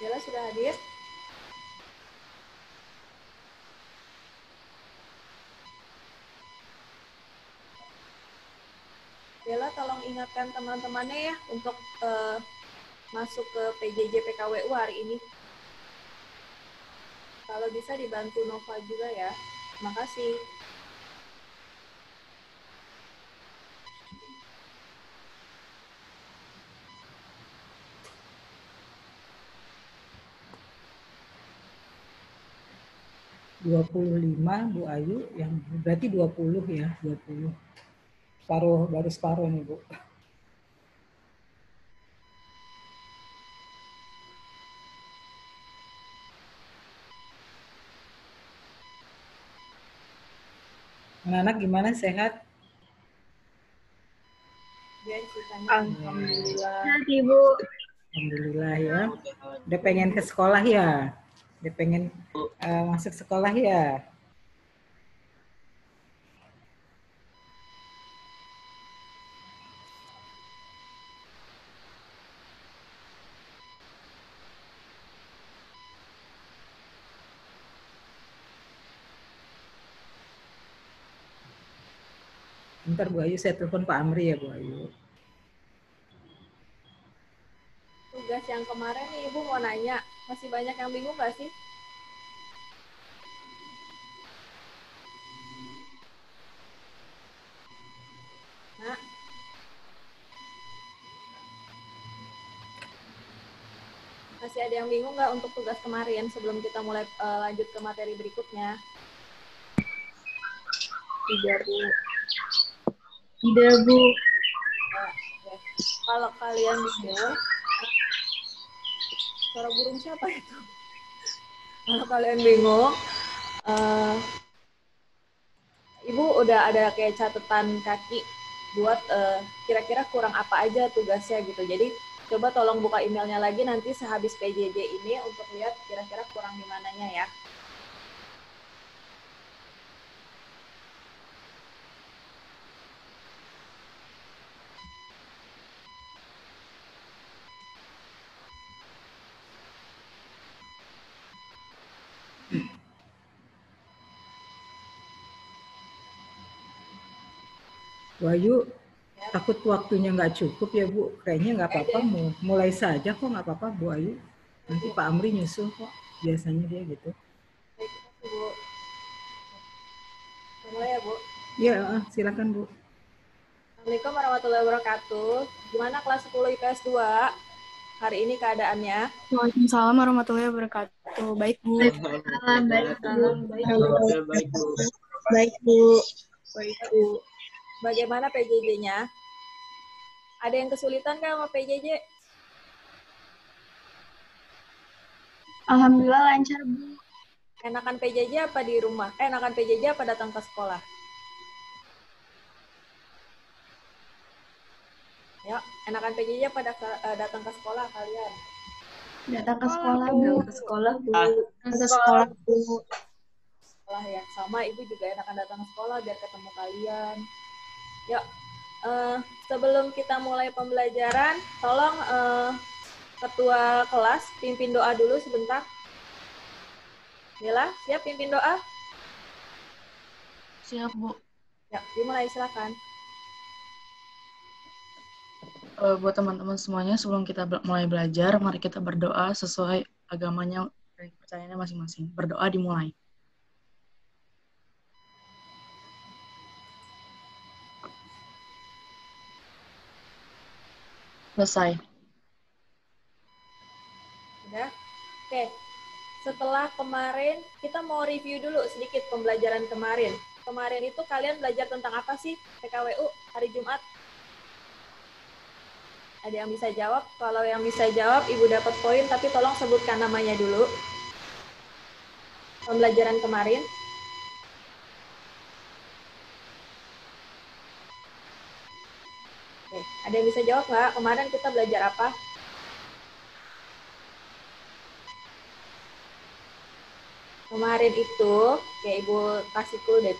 Bella sudah hadir? Bella tolong ingatkan teman-temannya ya untuk masuk ke PJJ PKWU hari ini. Kalau bisa dibantu Nova juga ya. Terima kasih. ...25 Bu Ayu, yang berarti 20 ya, 20. Separuh, baru separuh nih Bu. Anak-anak gimana, sehat? Alhamdulillah. Sehat Ibu. Alhamdulillah ya. Udah pengen ke sekolah ya? Udah pengen masuk sekolah ya? Bentar Bu Ayu, saya telepon Pak Amri ya Bu Ayu. Tugas yang kemarin nih Ibu mau nanya, masih banyak yang bingung nggak sih? Nah, masih ada yang bingung nggak untuk tugas kemarin sebelum kita mulai lanjut ke materi berikutnya? Tidak Bu. Tidak Bu. Ya, oke. Kalau kalian bingung, suara burung siapa itu? Kalau kalian bingung, Ibu udah ada kayak catatan kaki buat kira-kira kurang apa aja tugasnya gitu. Jadi coba tolong buka emailnya lagi nanti sehabis PJJ ini untuk lihat kira-kira kurang di mananya ya. Bu Ayu, takut waktunya nggak cukup ya Bu. Kayaknya nggak apa-apa, mulai saja kok, nggak apa-apa Bu Ayu. Nanti Pak Amri nyusul kok, biasanya dia gitu. Baik, Bu. Mulai ya Bu. Ya, silakan Bu. Assalamualaikum warahmatullahi wabarakatuh. Gimana kelas 10 IPS 2? Hari ini keadaannya? Waalaikumsalam warahmatullahi wabarakatuh. Baik Bu. Waalaikumsalam. Baik Bu. Baik Bu. Baik Bu. Baik Bu. Bagaimana PJJ-nya? Ada yang kesulitan nggak sama PJJ? Alhamdulillah lancar Bu. Enakan PJJ apa di rumah? Enakan PJJ apa datang ke sekolah? Ya, enakan PJJ apa datang ke sekolah kalian? Datang ke sekolah Bu. Datang ke sekolah Bu. Datang ke sekolah Bu. Sekolah ya, sama Ibu juga enakan datang ke sekolah biar ketemu kalian. Yuk, sebelum kita mulai pembelajaran, tolong ketua kelas pimpin doa dulu sebentar. Bella, siap pimpin doa? Siap Bu. Ya, dimulai silakan. Buat teman-teman semuanya, sebelum kita mulai belajar, mari kita berdoa sesuai agamanya dan kepercayaannya masing-masing. Berdoa dimulai. Selesai. Udah? Oke. Setelah kemarin, kita mau review dulu sedikit pembelajaran kemarin. Kemarin itu kalian belajar tentang apa sih PKWU hari Jumat? Ada yang bisa jawab? Kalau yang bisa jawab, Ibu dapat poin, tapi tolong sebutkan namanya dulu. Pembelajaran kemarin. Oke, ada yang bisa jawab nggak? Kemarin kita belajar apa? Kemarin itu, ya Ibu kasih clue deh.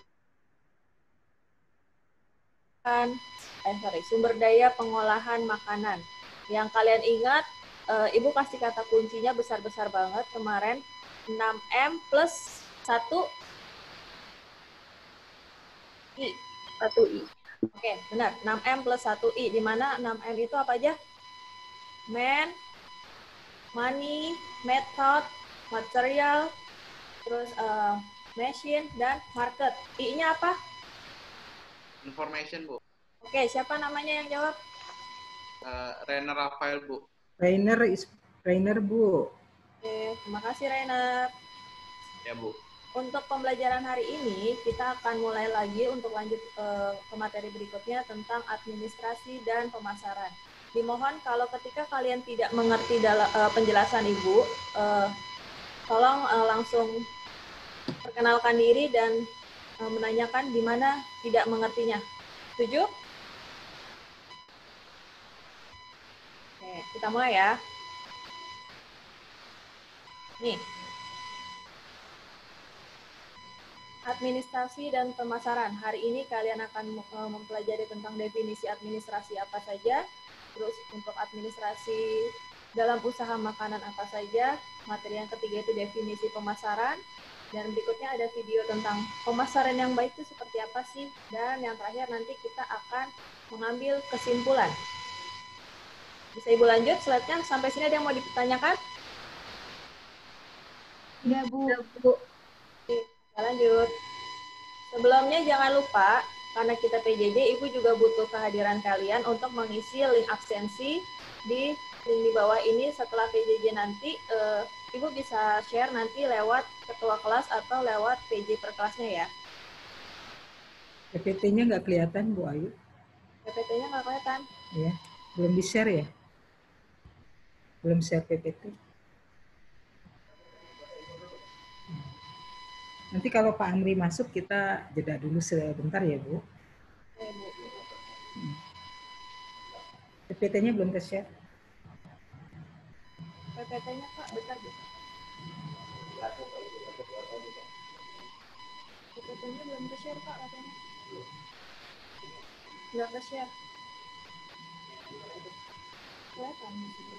Sumber daya pengolahan makanan. Yang kalian ingat, Ibu kasih kata kuncinya besar-besar banget kemarin. 6M plus 1 I. 1 I. Oke, benar. 6M plus 1 I. Di mana 6M itu apa aja? Man, money, method, material, terus machine, dan market. I-nya apa? Information, Bu. Oke, siapa namanya yang jawab? Rainer Rafael, Bu. Rainer, Bu. Oke, terima kasih Rainer. Ya, Bu. Untuk pembelajaran hari ini, kita akan mulai lagi untuk lanjut ke materi berikutnya tentang administrasi dan pemasaran. Dimohon kalau ketika kalian tidak mengerti penjelasan Ibu, tolong langsung perkenalkan diri dan menanyakan di mana tidak mengertinya. Setuju? Oke, kita mulai ya. Nih. Administrasi dan pemasaran. Hari ini kalian akan mempelajari tentang definisi administrasi apa saja, terus untuk administrasi dalam usaha makanan apa saja, materi yang ketiga itu definisi pemasaran, dan berikutnya ada video tentang pemasaran yang baik itu seperti apa sih, dan yang terakhir nanti kita akan mengambil kesimpulan. Bisa Ibu lanjut slide-nya, sampai sini ada yang mau ditanyakan? Iya, Bu. Oke, kita lanjut. Sebelumnya jangan lupa, karena kita PJJ, Ibu juga butuh kehadiran kalian untuk mengisi link absensi di link di bawah ini. Setelah PJJ nanti, Ibu bisa share nanti lewat ketua kelas atau lewat PJ per kelasnya ya. PPT-nya nggak kelihatan, Bu Ayu. PPT-nya nggak kelihatan? Ya, belum di-share ya? Belum share PPT. Nanti kalau Pak Amri masuk, kita jeda dulu sebentar ya, Bu. PPT-nya belum ke-share. PPT-nya Pak, bentar Bu. PPT-nya belum ke-share Pak katanya. Nggak ke-share. Kelihatan di situ.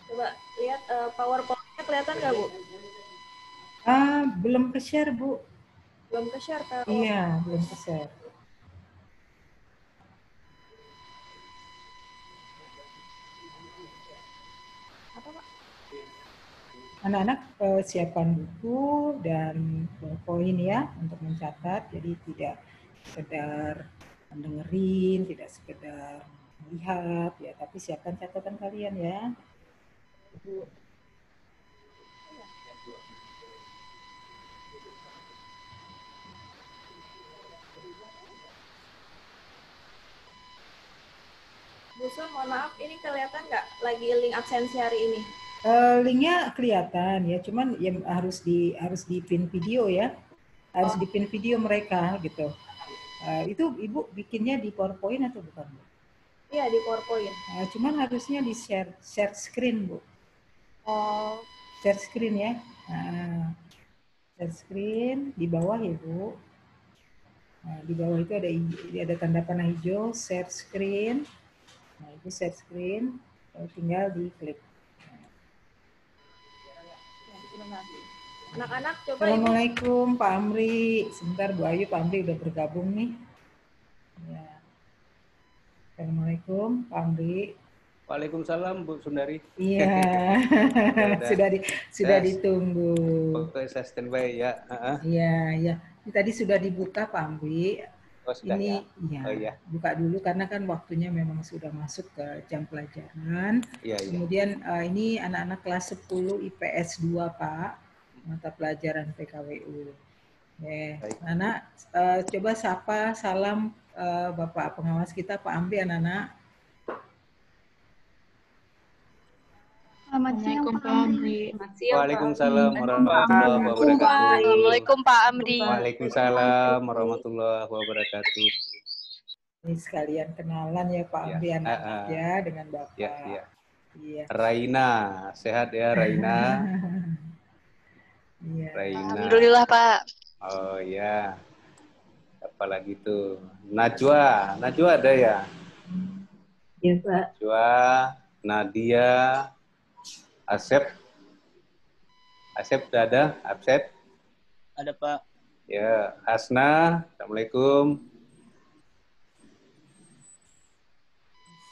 Coba lihat PowerPoint-nya kelihatan nggak, Bu? Belum ke-share, Bu. Belum ke-share, Kak. Iya, belum ke-share. Apa, Pak? Anak-anak siapkan buku dan poin ya untuk mencatat. Jadi tidak sekedar mendengerin, tidak sekedar melihat ya, tapi siapkan catatan kalian ya. Bu Sun, mohon maaf, ini kelihatan nggak lagi link absensi hari ini? Linknya kelihatan ya, cuman yang harus di pin video ya, harus di pin video mereka gitu. Itu Ibu bikinnya di PowerPoint atau bukan, Bu? Iya, di PowerPoint. Cuman harusnya di share screen, Bu. Oh. Share screen ya. Share screen di bawah ya, Bu. Nah, di bawah itu ada tanda panah hijau, share screen. Nah, itu share screen, tinggal diklik. Anak-anak coba. Assalamualaikum Pak Amri. Sebentar Bu Ayu, Pak Amri udah bergabung nih. Ya. Assalamualaikum Pak Amri. Waalaikumsalam Bu Sundari. Iya. sudah ditunggu. Oke, saya standby ya. Iya, ya. Ini tadi sudah dibuka Pak Amri. Oh, sudah, ini ya. Ya, buka dulu karena kan waktunya memang sudah masuk ke jam pelajaran. Iya, Kemudian ini anak-anak kelas 10 IPS 2 Pak, mata pelajaran PKWU. Anak coba sapa salam Bapak pengawas kita Pak Amri, anak-anak. Assalamualaikum Pak Amri. Waalaikumsalam warahmatullahi wabarakatuh. Assalamualaikum Pak Amri. Waalaikumsalam warahmatullahi wabarakatuh. Ini sekalian kenalan ya Pak Amri, anak-anak ya dengan Bapak. Iya. Iya. Raina, sehat ya Raina? Iya. Raina. Alhamdulillah Pak. Oh ya, apalagi tuh. Najwa ada ya? Iya, Pak. Najwa, Nadia, Asep udah ada? Asep? Ada Pak. Ya, Hasna, Assalamualaikum.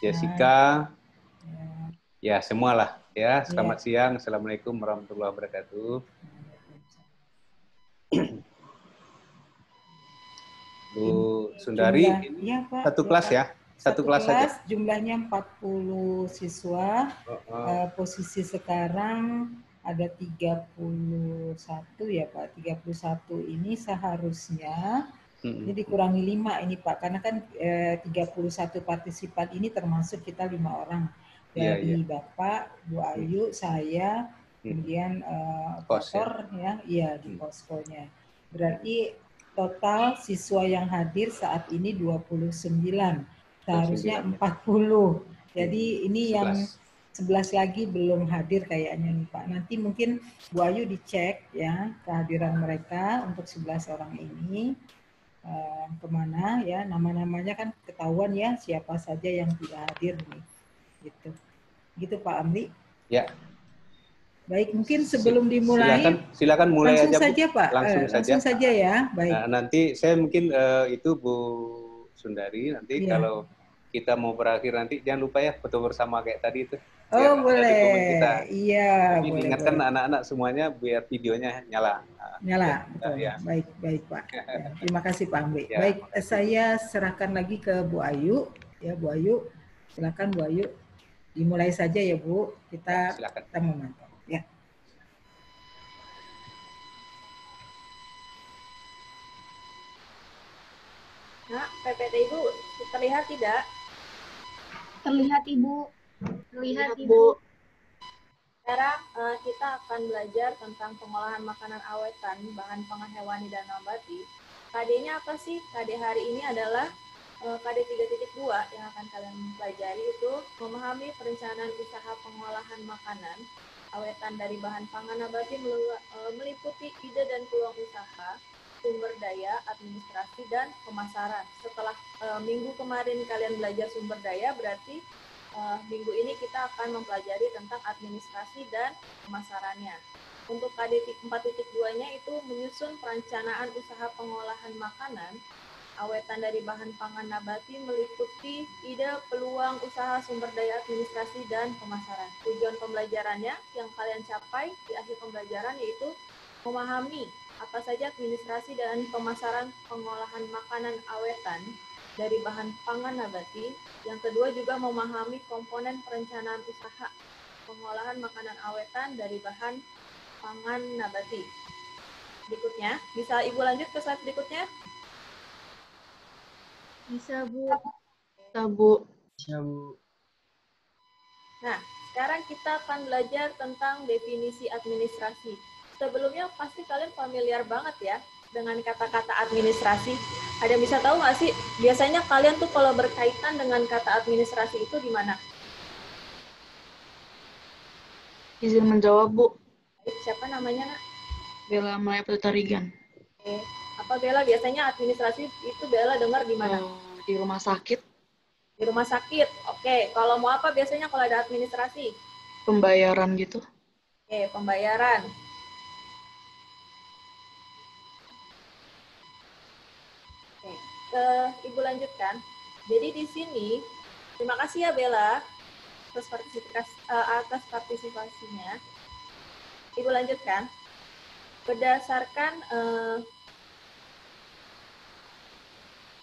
Jessica, ya semualah ya. Selamat siang, Assalamualaikum warahmatullahi wabarakatuh. Bu Sundari, ini satu kelas ya? Satu kelas saja? Jumlahnya 40 siswa. Posisi sekarang ada 31 ya Pak. 31 ini seharusnya ini dikurangi 5 ini Pak. Karena kan 31 partisipan ini termasuk kita 5 orang. Dari Bapak, Bu Ayu, saya, kemudian operator ya di poskonya. Berarti total siswa yang hadir saat ini 29. Seharusnya 40. Jadi ini 11. Yang 11 lagi belum hadir kayaknya nih Pak. Nanti mungkin Bu Ayu dicek ya kehadiran mereka untuk 11 orang ini kemana ya, nama-namanya kan ketahuan ya siapa saja yang tidak hadir nih. Gitu Pak Amri. Ya. Baik, mungkin sebelum dimulai silakan mulai langsung aja, saja Bu. Pak. Langsung saja ya. Baik. Nah, nanti saya mungkin itu Bu Sundari nanti kalau kita mau berakhir nanti jangan lupa ya foto bersama kayak tadi itu. Oh boleh. Kita. Iya. Tapi boleh, ingatkan anak-anak semuanya biar videonya nyala. Nyala, betul. Ya. Baik Pak. Ya, terima kasih Pak Amri. Ya, baik, saya serahkan lagi ke Bu Ayu. Ya Bu Ayu, silakan Bu Ayu. Dimulai saja ya Bu. Kita memantau. Ya. Nah, PPT Ibu terlihat tidak? Terlihat Ibu. Terlihat Ibu. Sekarang kita akan belajar tentang pengolahan makanan awetan, bahan pangan hewani dan nabati. KD-nya apa sih? KD hari ini adalah KD 3.2 yang akan kalian pelajari itu memahami perencanaan usaha pengolahan makanan awetan dari bahan pangan nabati meliputi ide dan peluang usaha, sumber daya, administrasi, dan pemasaran. Setelah minggu kemarin kalian belajar sumber daya, berarti minggu ini kita akan mempelajari tentang administrasi dan pemasarannya. Untuk KD 4.2-nya itu menyusun perencanaan usaha pengolahan makanan awetan dari bahan pangan nabati meliputi ide, peluang usaha, sumber daya, administrasi, dan pemasaran. Tujuan pembelajarannya yang kalian capai di akhir pembelajaran yaitu memahami apa saja administrasi dan pemasaran pengolahan makanan awetan dari bahan pangan nabati. Yang kedua juga memahami komponen perencanaan usaha pengolahan makanan awetan dari bahan pangan nabati. Berikutnya, bisa Ibu lanjut ke slide berikutnya? Bisa Bu. Bisa Bu. Nah, sekarang kita akan belajar tentang definisi administrasi. Sebelumnya pasti kalian familiar banget ya dengan kata-kata administrasi. Ada bisa tahu nggak sih, biasanya kalian tuh kalau berkaitan dengan kata administrasi itu di mana? Izin menjawab, Bu. Siapa namanya, Nak? Bella Maya Putarigan. Oke. Apa Bella biasanya administrasi itu Bella dengar di mana? Di rumah sakit. Di rumah sakit. Oke. Kalau mau apa biasanya kalau ada administrasi? Pembayaran gitu. Oke, pembayaran. Ibu lanjutkan. Jadi di sini, terima kasih ya Bella atas partisipasinya. Ibu lanjutkan. Berdasarkan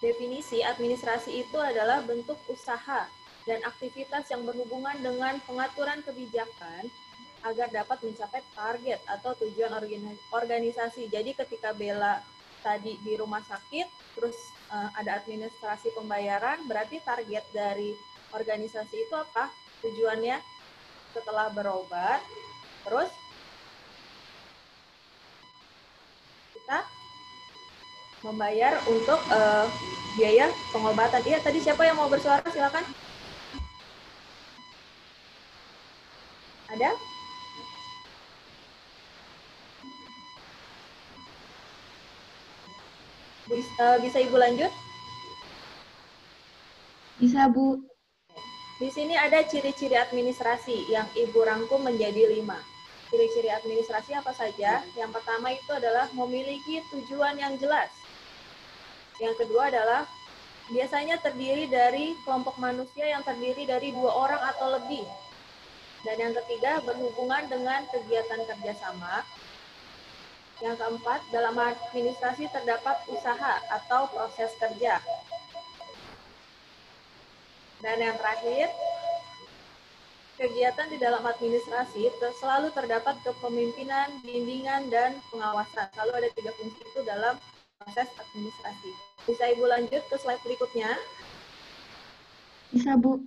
definisi, administrasi itu adalah bentuk usaha dan aktivitas yang berhubungan dengan pengaturan kebijakan agar dapat mencapai target atau tujuan organisasi. Jadi ketika Bella tadi di rumah sakit, terus ada administrasi pembayaran, berarti target dari organisasi itu apa? Tujuannya setelah berobat, terus kita membayar untuk biaya pengobatan. Iya, tadi siapa yang mau bersuara? Silakan. Ada? Bisa Ibu lanjut? Bisa, Bu. Di sini ada ciri-ciri administrasi yang Ibu rangkum menjadi 5. Ciri-ciri administrasi apa saja? Yang pertama itu adalah memiliki tujuan yang jelas. Yang kedua adalah biasanya terdiri dari kelompok manusia yang terdiri dari 2 orang atau lebih. Dan yang ketiga, berhubungan dengan kegiatan kerjasama. Yang keempat, dalam administrasi terdapat usaha atau proses kerja. Dan yang terakhir, kegiatan di dalam administrasi selalu terdapat kepemimpinan, bimbingan, dan pengawasan. Selalu ada 3 fungsi itu dalam proses administrasi. Bisa Ibu lanjut ke slide berikutnya? Bisa, Bu.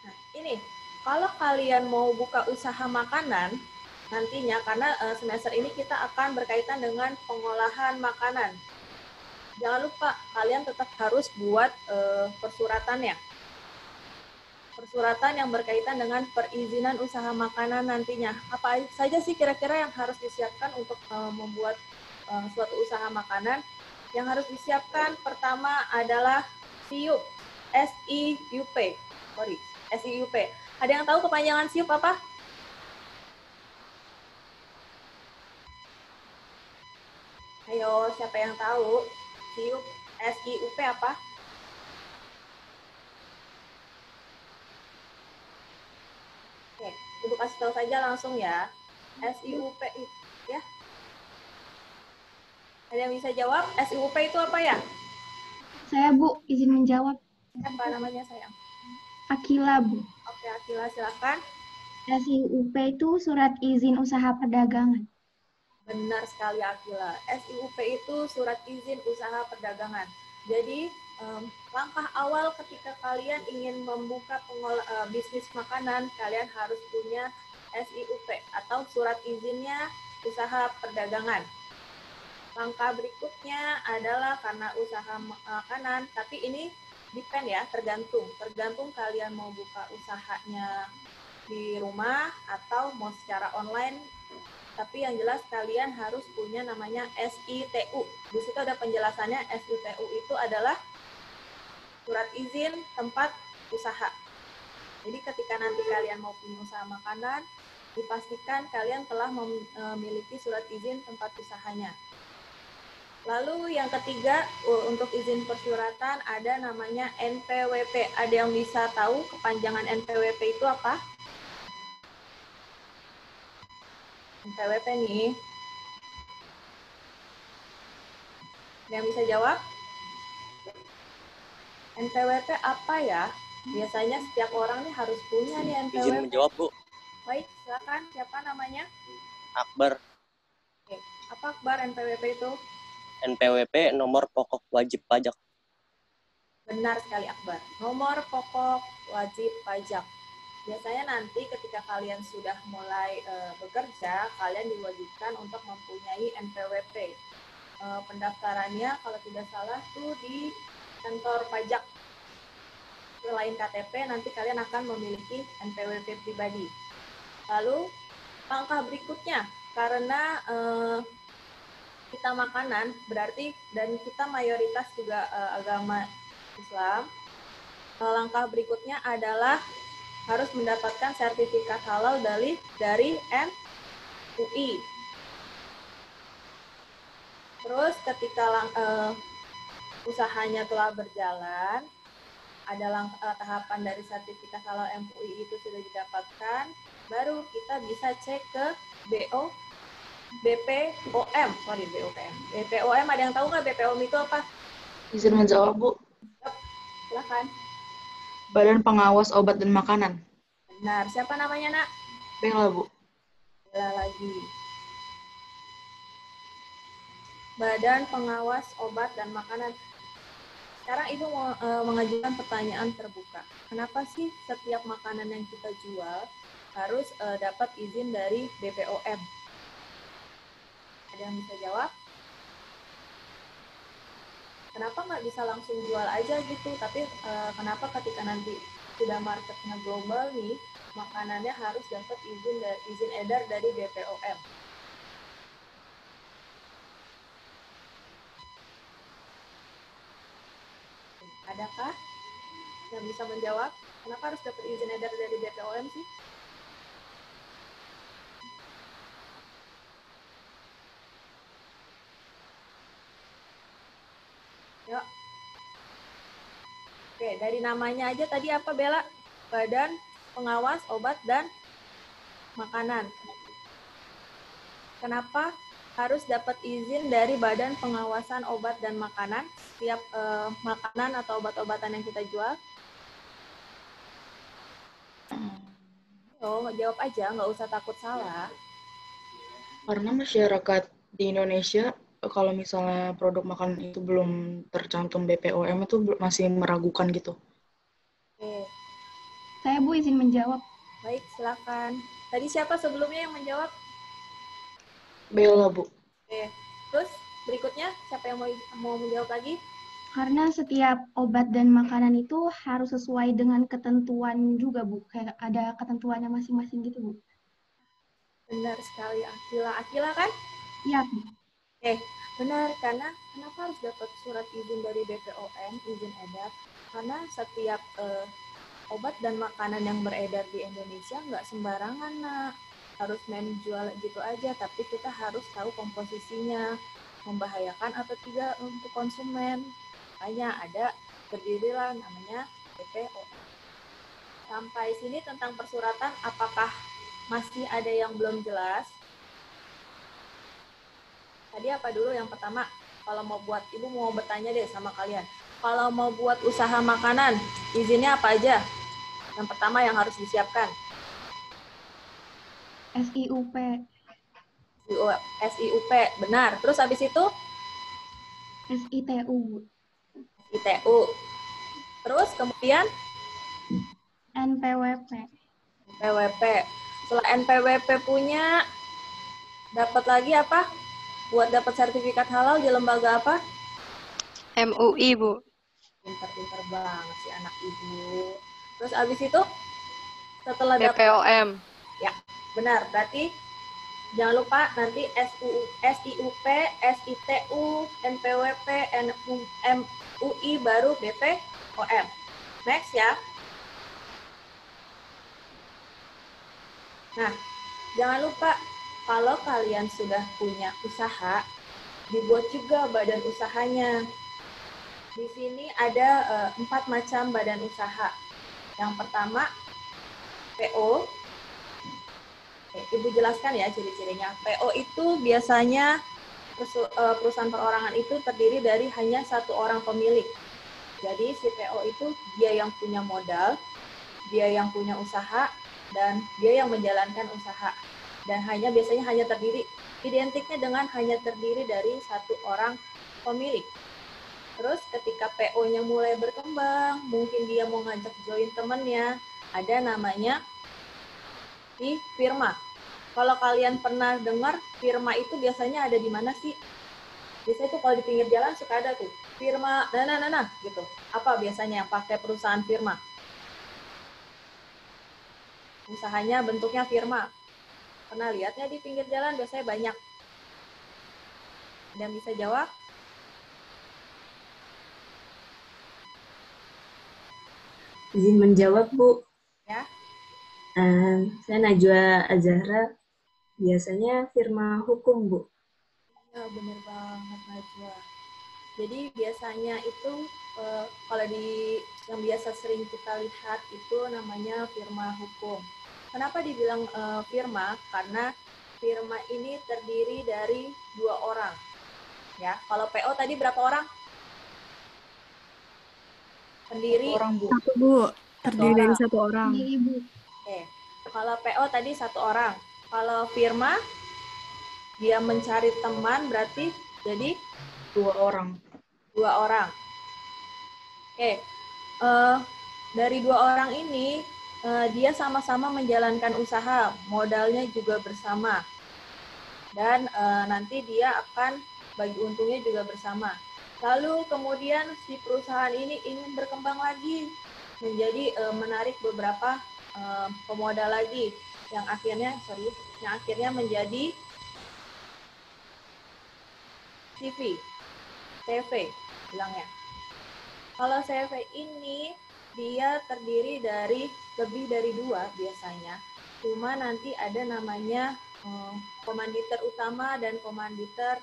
Nah, ini, kalau kalian mau buka usaha makanan, nantinya, karena semester ini kita akan berkaitan dengan pengolahan makanan. Jangan lupa, kalian tetap harus buat persuratannya. Persuratan yang berkaitan dengan perizinan usaha makanan nantinya. Apa saja sih kira-kira yang harus disiapkan untuk membuat suatu usaha makanan? Yang harus disiapkan pertama adalah SIUP. SIUP. Sorry, SIUP. Ada yang tahu kepanjangan SIUP apa? Ayo, siapa yang tahu? SIUP, SIUP apa? Oke, Ibu kasih tahu saja langsung ya. SIUP ya. Ada yang bisa jawab? SIUP itu apa ya? Saya, Bu, izin menjawab. Apa namanya sayang? Akila, Bu. Oke, Akila silakan. SIUP itu surat izin usaha perdagangan. Benar sekali Akila. SIUP itu surat izin usaha perdagangan. Jadi langkah awal ketika kalian ingin membuka bisnis makanan, kalian harus punya SIUP atau surat izinnya usaha perdagangan. Langkah berikutnya adalah karena usaha makanan, tapi ini depend ya, tergantung kalian mau buka usahanya di rumah atau mau secara online. Tapi yang jelas kalian harus punya namanya SITU. Di situ ada penjelasannya. SITU itu adalah surat izin tempat usaha. Jadi ketika nanti kalian mau punya usaha makanan, dipastikan kalian telah memiliki surat izin tempat usahanya. Lalu yang ketiga, untuk izin persuratan ada namanya NPWP. Ada yang bisa tahu kepanjangan NPWP itu apa? NPWP nih. Ada yang bisa jawab? NPWP apa ya? Biasanya setiap orang nih harus punya nih NPWP. Izin menjawab, Bu. Baik, silakan. Siapa namanya? Akbar. Oke. Apa Akbar NPWP itu? NPWP nomor pokok wajib pajak. Benar sekali Akbar. Nomor pokok wajib pajak. Biasanya nanti ketika kalian sudah mulai bekerja, kalian diwajibkan untuk mempunyai NPWP. Pendaftarannya kalau tidak salah tuh di kantor pajak. Selain KTP, nanti kalian akan memiliki NPWP pribadi. Lalu langkah berikutnya, karena kita makanan berarti dan kita mayoritas juga agama Islam. Langkah berikutnya adalah harus mendapatkan sertifikat halal dari MUI. Terus ketika usahanya telah berjalan, ada tahapan dari sertifikat halal MUI itu sudah didapatkan, baru kita bisa cek ke BPOM. BPOM ada yang tahu nggak BPOM itu apa? Izin menjawab, Bu. Silakan. Badan Pengawas Obat dan Makanan. Benar. Siapa namanya, Nak? Bella, Bu. Bella lagi. Badan Pengawas Obat dan Makanan. Sekarang Ibu mau mengajukan pertanyaan terbuka. Kenapa sih setiap makanan yang kita jual harus dapat izin dari BPOM? Ada yang bisa jawab? Kenapa nggak bisa langsung jual aja gitu? Tapi kenapa ketika nanti sudah marketnya global nih, makanannya harus dapat izin edar dari BPOM? Adakah yang bisa menjawab? Kenapa harus dapat izin edar dari BPOM sih? Yuk. Oke, dari namanya aja tadi apa Bella? Badan Pengawas Obat dan Makanan. Kenapa harus dapat izin dari Badan Pengawasan Obat dan Makanan setiap makanan atau obat-obatan yang kita jual? Oh, jawab aja, nggak usah takut salah. Karena masyarakat di Indonesia, kalau misalnya produk makanan itu belum tercantum BPOM itu masih meragukan gitu. Oke, Saya Bu izin menjawab. baik, silakan. Tadi siapa sebelumnya yang menjawab? Bella, Bu. Oke, terus berikutnya siapa yang mau menjawab lagi? Karena setiap obat dan makanan itu harus sesuai dengan ketentuan juga, Bu. Kayak ada ketentuannya masing-masing gitu, Bu. Benar sekali, Akila. Akila kan? Iya, Bu. Benar. Karena kenapa harus dapat surat izin dari BPOM, izin edar? Karena setiap obat dan makanan yang beredar di Indonesia nggak sembarangan, nak. Harus main jual gitu aja, tapi kita harus tahu komposisinya, membahayakan atau tidak untuk konsumen. Makanya ada berdirilah namanya BPOM. Sampai sini tentang persuratan, apakah masih ada yang belum jelas? Tadi apa dulu yang pertama? Kalau mau buat, Ibu mau bertanya deh sama kalian. Kalau mau buat usaha makanan, izinnya apa aja? Yang pertama yang harus disiapkan. SIUP. SIUP, benar. Terus habis itu? SITU, Bu. ITU. Terus kemudian? NPWP. NPWP. Setelah NPWP punya, dapat lagi apa? Buat dapat sertifikat halal di lembaga apa? MUI, Bu. Pinter-pinter banget si anak Ibu. Terus abis itu? Setelah dapat BPOM. Ya, benar. Berarti jangan lupa nanti SIUP, SITU, NPWP, MUI, baru BPOM. Next ya. Nah, jangan lupa kalau kalian sudah punya usaha, dibuat juga badan usahanya. Di sini ada 4 macam badan usaha. Yang pertama, PO. Ibu jelaskan ya ciri-cirinya. PO itu biasanya perusahaan perorangan itu terdiri dari hanya satu orang pemilik. Jadi si PO itu dia yang punya modal, dia yang punya usaha, dan dia yang menjalankan usaha. Dan biasanya hanya terdiri, identiknya dengan hanya terdiri dari satu orang pemilik. Terus ketika PO-nya mulai berkembang, mungkin dia mau ngajak join temannya, ada namanya di firma. Kalau kalian pernah dengar, firma itu biasanya ada di mana sih? Biasanya tuh kalau di pinggir jalan suka ada tuh, firma, nah, gitu. Apa biasanya yang pakai perusahaan firma? Usahanya bentuknya firma. Pernah lihatnya di pinggir jalan biasanya banyak. Ada yang bisa jawab? Izin menjawab, Bu. Ya. Saya Najwa Azahra, biasanya firma hukum, Bu. Ya, bener banget Najwa. Jadi biasanya itu kalau yang biasa sering kita lihat itu namanya firma hukum. Kenapa dibilang firma? Karena firma ini terdiri dari 2 orang. Ya, kalau PO tadi berapa orang? Pendiri. Orang, Bu. Satu, Bu. Terdiri dari satu orang. Sendiri, Bu. Oke. Kalau PO tadi 1 orang. Kalau firma dia mencari teman berarti jadi 2 orang. 2 orang. Oke. Dari 2 orang ini dia sama-sama menjalankan usaha, modalnya juga bersama. Dan nanti dia akan bagi untungnya juga bersama. Lalu kemudian si perusahaan ini ingin berkembang lagi menjadi menarik beberapa pemodal lagi yang akhirnya menjadi TV bilangnya. Kalau CV ini dia terdiri dari lebih dari 2 biasanya. Cuma nanti ada namanya komanditer utama dan komanditer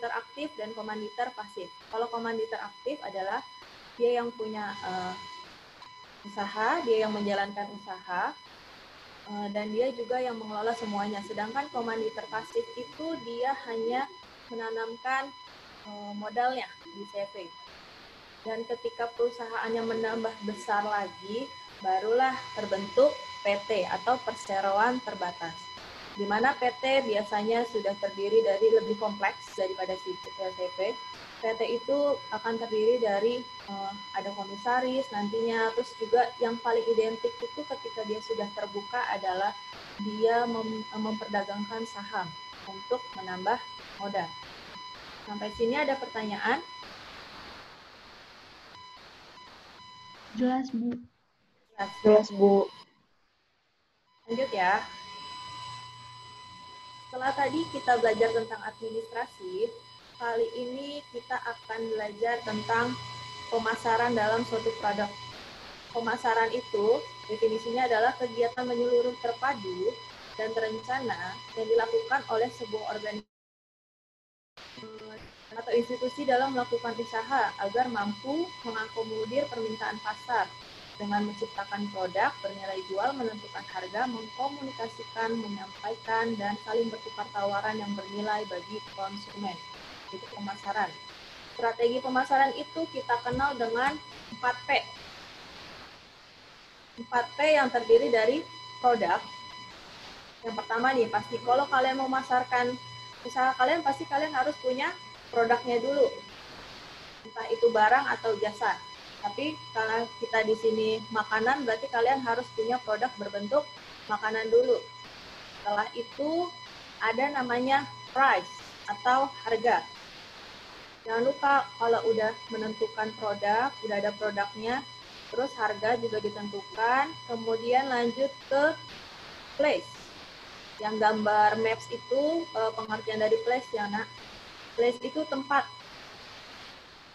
aktif dan komanditer pasif. Kalau komanditer aktif adalah dia yang punya usaha, dia yang menjalankan usaha, dan dia juga yang mengelola semuanya. Sedangkan komanditer pasif itu dia hanya menanamkan modalnya di CV. Dan ketika perusahaannya menambah besar lagi, barulah terbentuk PT atau perseroan terbatas. Di mana PT biasanya sudah terdiri dari lebih kompleks daripada CV. PT itu akan terdiri dari ada komisaris nantinya, terus juga yang paling identik itu ketika dia sudah terbuka adalah dia memperdagangkan saham untuk menambah modal. Sampai sini ada pertanyaan? Jelas, Bu. Jelas, Bu. Lanjut ya. Setelah tadi kita belajar tentang administrasi, kali ini kita akan belajar tentang pemasaran dalam suatu produk. Pemasaran itu definisinya adalah kegiatan menyeluruh terpadu dan terencana yang dilakukan oleh sebuah organisasi atau institusi dalam melakukan usaha agar mampu mengakomodir permintaan pasar dengan menciptakan produk bernilai jual, menentukan harga, mengkomunikasikan, menyampaikan, dan saling bertukar tawaran yang bernilai bagi konsumen. Itu pemasaran. Strategi pemasaran itu kita kenal dengan 4P. 4P yang terdiri dari produk. Yang pertama nih, pasti kalau kalian mau memasarkan usaha kalian, pasti kalian harus punya produknya dulu. Entah itu barang atau jasa. Tapi kalau kita di sini makanan, berarti kalian harus punya produk berbentuk makanan dulu. Setelah itu ada namanya price atau harga. Jangan lupa kalau udah menentukan produk, udah ada produknya, terus harga juga ditentukan, kemudian lanjut ke place. Yang gambar maps itu pengertian dari place ya nak. Place itu tempat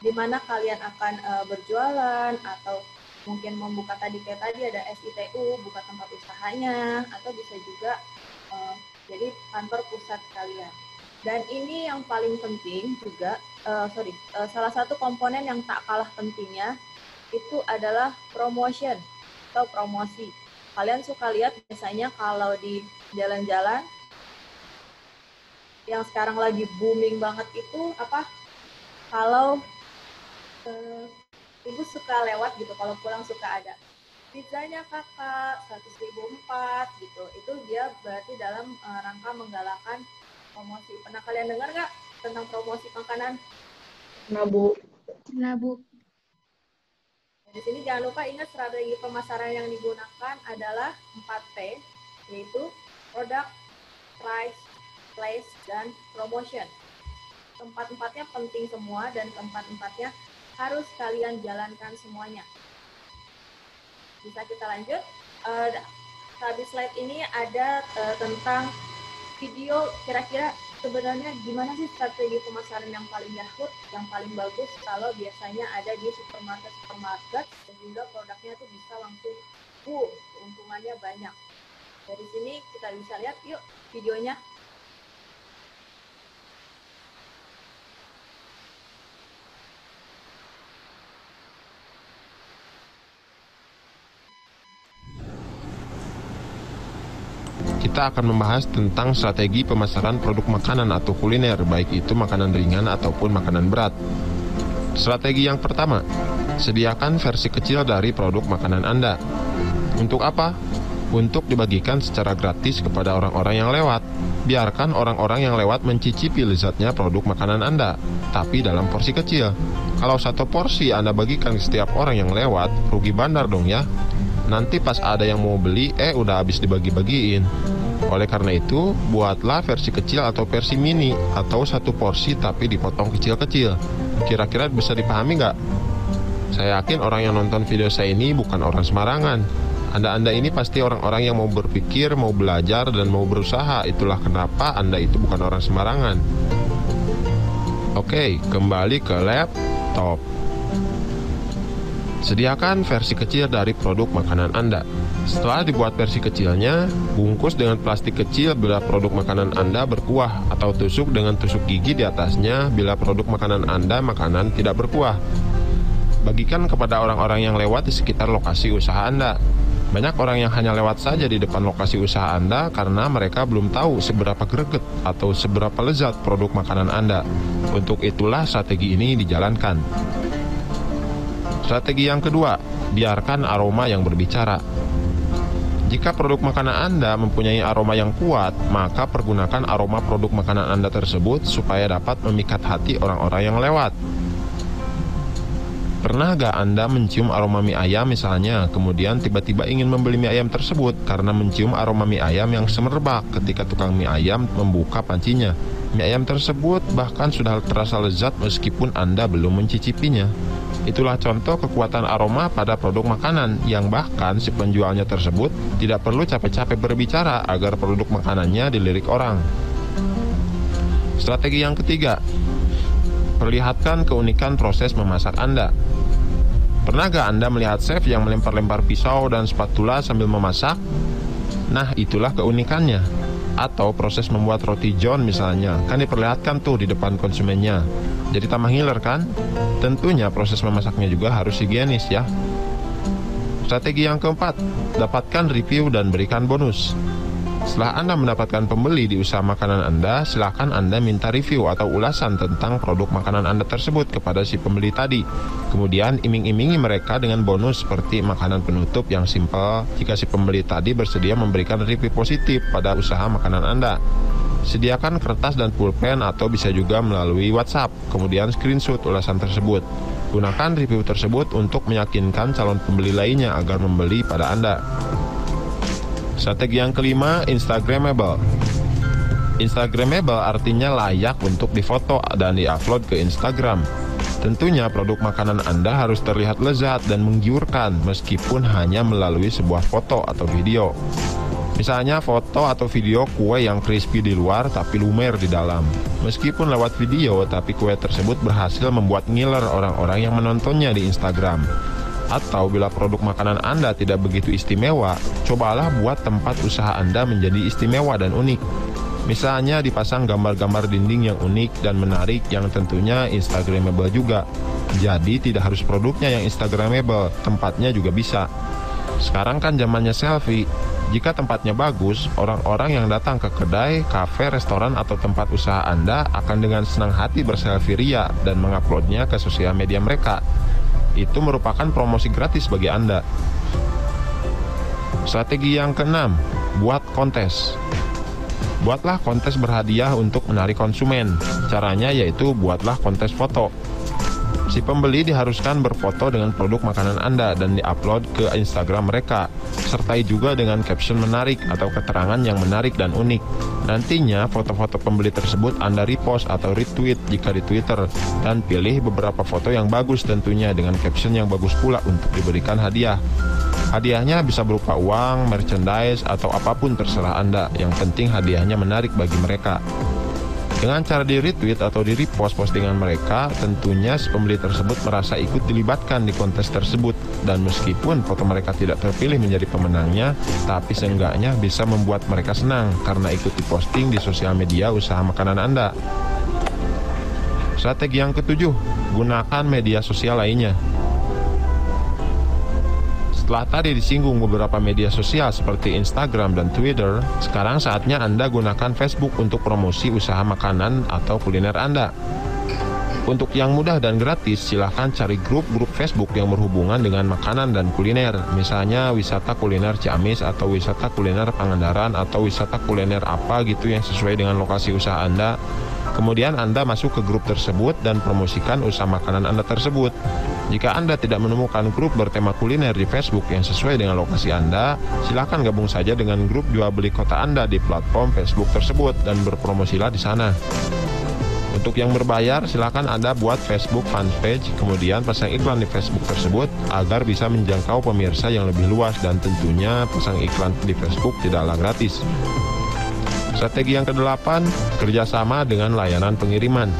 di mana kalian akan berjualan atau mungkin membuka tadi kayak tadi ada SITU, buka tempat usahanya, atau bisa juga jadi kantor pusat kalian. Dan ini yang paling penting juga, salah satu komponen yang tak kalah pentingnya itu adalah promotion atau promosi. Kalian suka lihat biasanya kalau di jalan-jalan yang sekarang lagi booming banget itu apa? Kalau ibu suka lewat gitu, kalau pulang suka ada pizzanya kakak 100.004 gitu. Itu dia berarti dalam rangka menggalakkan promosi. Pernah kalian dengar nggak tentang promosi makanan? Nah, Bu. Nah, Bu. Di sini jangan lupa ingat strategi pemasaran yang digunakan adalah 4P, yaitu product, price, place, dan promotion. Keempat-empatnya penting semua dan keempat-empatnya harus kalian jalankan semuanya. Bisa kita lanjut? Di slide ini ada tentang video kira-kira sebenarnya gimana sih strategi pemasaran yang paling yahut, yang paling bagus kalau biasanya ada di supermarket sehingga produknya tuh bisa langsung keuntungannya banyak. Dari sini kita bisa lihat yuk videonya. Kita akan membahas tentang strategi pemasaran produk makanan atau kuliner, baik itu makanan ringan ataupun makanan berat. Strategi yang pertama, sediakan versi kecil dari produk makanan Anda. Untuk apa? Untuk dibagikan secara gratis kepada orang-orang yang lewat. Biarkan orang-orang yang lewat mencicipi lezatnya produk makanan Anda, tapi dalam porsi kecil. Kalau satu porsi Anda bagikan ke setiap orang yang lewat, rugi bandar dong ya. Nanti pas ada yang mau beli, udah habis dibagi-bagiin. Oleh karena itu, buatlah versi kecil atau versi mini, atau satu porsi tapi dipotong kecil-kecil. Kira-kira bisa dipahami nggak? Saya yakin orang yang nonton video saya ini bukan orang sembarangan. Anda ini pasti orang-orang yang mau berpikir, mau belajar, dan mau berusaha. Itulah kenapa Anda itu bukan orang sembarangan. Oke, kembali ke lab. stop. Sediakan versi kecil dari produk makanan Anda. Setelah dibuat versi kecilnya, bungkus dengan plastik kecil bila produk makanan Anda berkuah atau tusuk dengan tusuk gigi di atasnya bila produk makanan Anda makanan tidak berkuah. Bagikan kepada orang-orang yang lewat di sekitar lokasi usaha Anda. Banyak orang yang hanya lewat saja di depan lokasi usaha Anda karena mereka belum tahu seberapa greget atau seberapa lezat produk makanan Anda. Untuk itulah strategi ini dijalankan. Strategi yang kedua, biarkan aroma yang berbicara. Jika produk makanan Anda mempunyai aroma yang kuat, maka pergunakan aroma produk makanan Anda tersebut supaya dapat memikat hati orang-orang yang lewat. Pernah gak Anda mencium aroma mie ayam misalnya, kemudian tiba-tiba ingin membeli mie ayam tersebut karena mencium aroma mie ayam yang semerbak ketika tukang mie ayam membuka pancinya. Mie ayam tersebut bahkan sudah terasa lezat meskipun Anda belum mencicipinya. Itulah contoh kekuatan aroma pada produk makanan yang bahkan si penjualnya tersebut tidak perlu capek-capek berbicara agar produk makanannya dilirik orang. Strategi yang ketiga, perlihatkan keunikan proses memasak Anda. Pernah gak Anda melihat chef yang melempar-lempar pisau dan spatula sambil memasak? Nah, itulah keunikannya. Atau proses membuat roti john misalnya, kan diperlihatkan tuh di depan konsumennya. Jadi tambah ngiler kan? Tentunya proses memasaknya juga harus higienis ya. Strategi yang keempat, dapatkan review dan berikan bonus. Setelah Anda mendapatkan pembeli di usaha makanan Anda, silakan Anda minta review atau ulasan tentang produk makanan Anda tersebut kepada si pembeli tadi. Kemudian iming-imingi mereka dengan bonus seperti makanan penutup yang simpel jika si pembeli tadi bersedia memberikan review positif pada usaha makanan Anda. Sediakan kertas dan pulpen atau bisa juga melalui WhatsApp, kemudian screenshot ulasan tersebut. Gunakan review tersebut untuk meyakinkan calon pembeli lainnya agar membeli pada Anda. Strategi yang kelima, Instagramable. Instagramable artinya layak untuk difoto dan diupload ke Instagram. Tentunya produk makanan Anda harus terlihat lezat dan menggiurkan meskipun hanya melalui sebuah foto atau video. Misalnya foto atau video kue yang crispy di luar tapi lumer di dalam. Meskipun lewat video, tapi kue tersebut berhasil membuat ngiler orang-orang yang menontonnya di Instagram. Atau bila produk makanan Anda tidak begitu istimewa, cobalah buat tempat usaha Anda menjadi istimewa dan unik. Misalnya dipasang gambar-gambar dinding yang unik dan menarik yang tentunya Instagramable juga. Jadi tidak harus produknya yang Instagramable, tempatnya juga bisa. Sekarang kan zamannya selfie. Jika tempatnya bagus, orang-orang yang datang ke kedai, kafe, restoran, atau tempat usaha Anda akan dengan senang hati berselfie ria dan menguploadnya ke sosial media mereka. Itu merupakan promosi gratis bagi Anda. Strategi yang keenam, buat kontes. Buatlah kontes berhadiah untuk menarik konsumen. Caranya yaitu buatlah kontes foto. Si pembeli diharuskan berfoto dengan produk makanan Anda dan diupload ke Instagram mereka. Sertai juga dengan caption menarik atau keterangan yang menarik dan unik. Nantinya foto-foto pembeli tersebut Anda repost atau retweet jika di Twitter. Dan pilih beberapa foto yang bagus tentunya dengan caption yang bagus pula untuk diberikan hadiah. Hadiahnya bisa berupa uang, merchandise, atau apapun terserah Anda. Yang penting hadiahnya menarik bagi mereka. Dengan cara di-retweet atau di-repost postingan mereka, tentunya si pembeli tersebut merasa ikut dilibatkan di kontes tersebut. Dan meskipun foto mereka tidak terpilih menjadi pemenangnya, tapi seenggaknya bisa membuat mereka senang karena ikut diposting di sosial media usaha makanan Anda. Strategi yang ketujuh, gunakan media sosial lainnya. Setelah tadi disinggung beberapa media sosial seperti Instagram dan Twitter, sekarang saatnya Anda gunakan Facebook untuk promosi usaha makanan atau kuliner Anda. Untuk yang mudah dan gratis, silahkan cari grup-grup Facebook yang berhubungan dengan makanan dan kuliner. Misalnya wisata kuliner Ciamis atau wisata kuliner Pangandaran atau wisata kuliner apa gitu yang sesuai dengan lokasi usaha Anda. Kemudian Anda masuk ke grup tersebut dan promosikan usaha makanan Anda tersebut. Jika Anda tidak menemukan grup bertema kuliner di Facebook yang sesuai dengan lokasi Anda, silakan gabung saja dengan grup jual beli kota Anda di platform Facebook tersebut dan berpromosilah di sana. Untuk yang berbayar, silakan Anda buat Facebook fanpage, kemudian pasang iklan di Facebook tersebut agar bisa menjangkau pemirsa yang lebih luas dan tentunya pasang iklan di Facebook tidaklah gratis. Strategi yang ke-8, kerjasama dengan layanan pengiriman.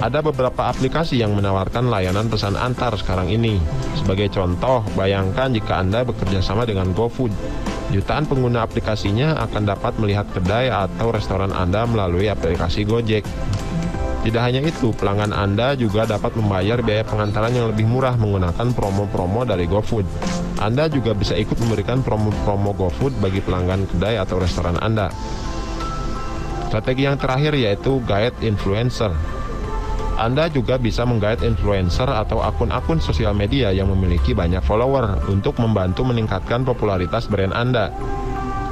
Ada beberapa aplikasi yang menawarkan layanan pesan antar sekarang ini. Sebagai contoh, bayangkan jika Anda bekerja sama dengan GoFood. Jutaan pengguna aplikasinya akan dapat melihat kedai atau restoran Anda melalui aplikasi Gojek. Tidak hanya itu, pelanggan Anda juga dapat membayar biaya pengantaran yang lebih murah menggunakan promo-promo dari GoFood. Anda juga bisa ikut memberikan promo-promo GoFood bagi pelanggan kedai atau restoran Anda. Strategi yang terakhir yaitu guide influencer. Anda juga bisa menggait influencer atau akun-akun sosial media yang memiliki banyak follower untuk membantu meningkatkan popularitas brand Anda.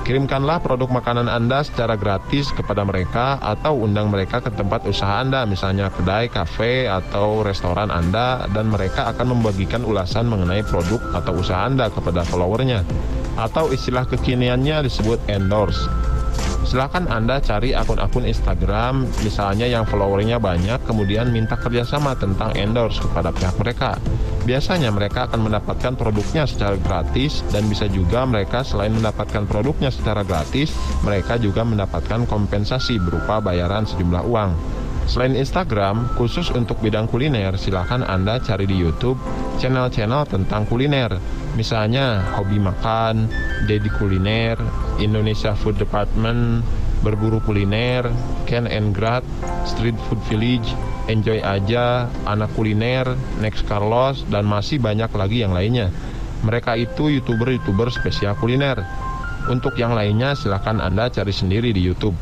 Kirimkanlah produk makanan Anda secara gratis kepada mereka atau undang mereka ke tempat usaha Anda, misalnya kedai, kafe, atau restoran Anda, dan mereka akan membagikan ulasan mengenai produk atau usaha Anda kepada followernya. Atau istilah kekiniannya disebut endorse. Silakan Anda cari akun-akun Instagram misalnya yang followernya banyak, kemudian minta kerjasama tentang endorse kepada pihak mereka. Biasanya mereka akan mendapatkan produknya secara gratis, dan bisa juga mereka selain mendapatkan produknya secara gratis, mereka juga mendapatkan kompensasi berupa bayaran sejumlah uang. Selain Instagram, khusus untuk bidang kuliner, silakan Anda cari di YouTube channel-channel tentang kuliner. Misalnya Hobi Makan, Dedi Kuliner, Indonesia Food Department, Berburu Kuliner, Ken and Grad, Street Food Village, Enjoy Aja, Anak Kuliner, Next Carlos, dan masih banyak lagi yang lainnya. Mereka itu YouTuber-YouTuber spesial kuliner. Untuk yang lainnya silakan Anda cari sendiri di YouTube.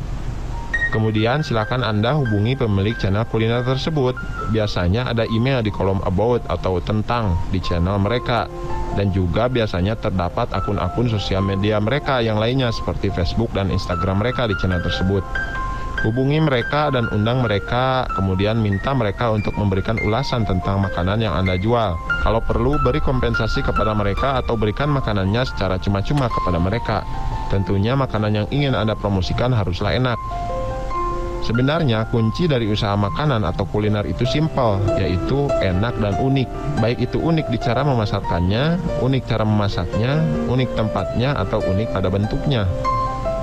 Kemudian silakan Anda hubungi pemilik channel kuliner tersebut. Biasanya ada email di kolom about atau tentang di channel mereka. Dan juga biasanya terdapat akun-akun sosial media mereka yang lainnya seperti Facebook dan Instagram mereka di channel tersebut. Hubungi mereka dan undang mereka, kemudian minta mereka untuk memberikan ulasan tentang makanan yang Anda jual. Kalau perlu, beri kompensasi kepada mereka atau berikan makanannya secara cuma-cuma kepada mereka. Tentunya makanan yang ingin Anda promosikan haruslah enak. Sebenarnya kunci dari usaha makanan atau kuliner itu simpel, yaitu enak dan unik. Baik itu unik di cara memasarkannya, unik cara memasaknya, unik tempatnya, atau unik pada bentuknya.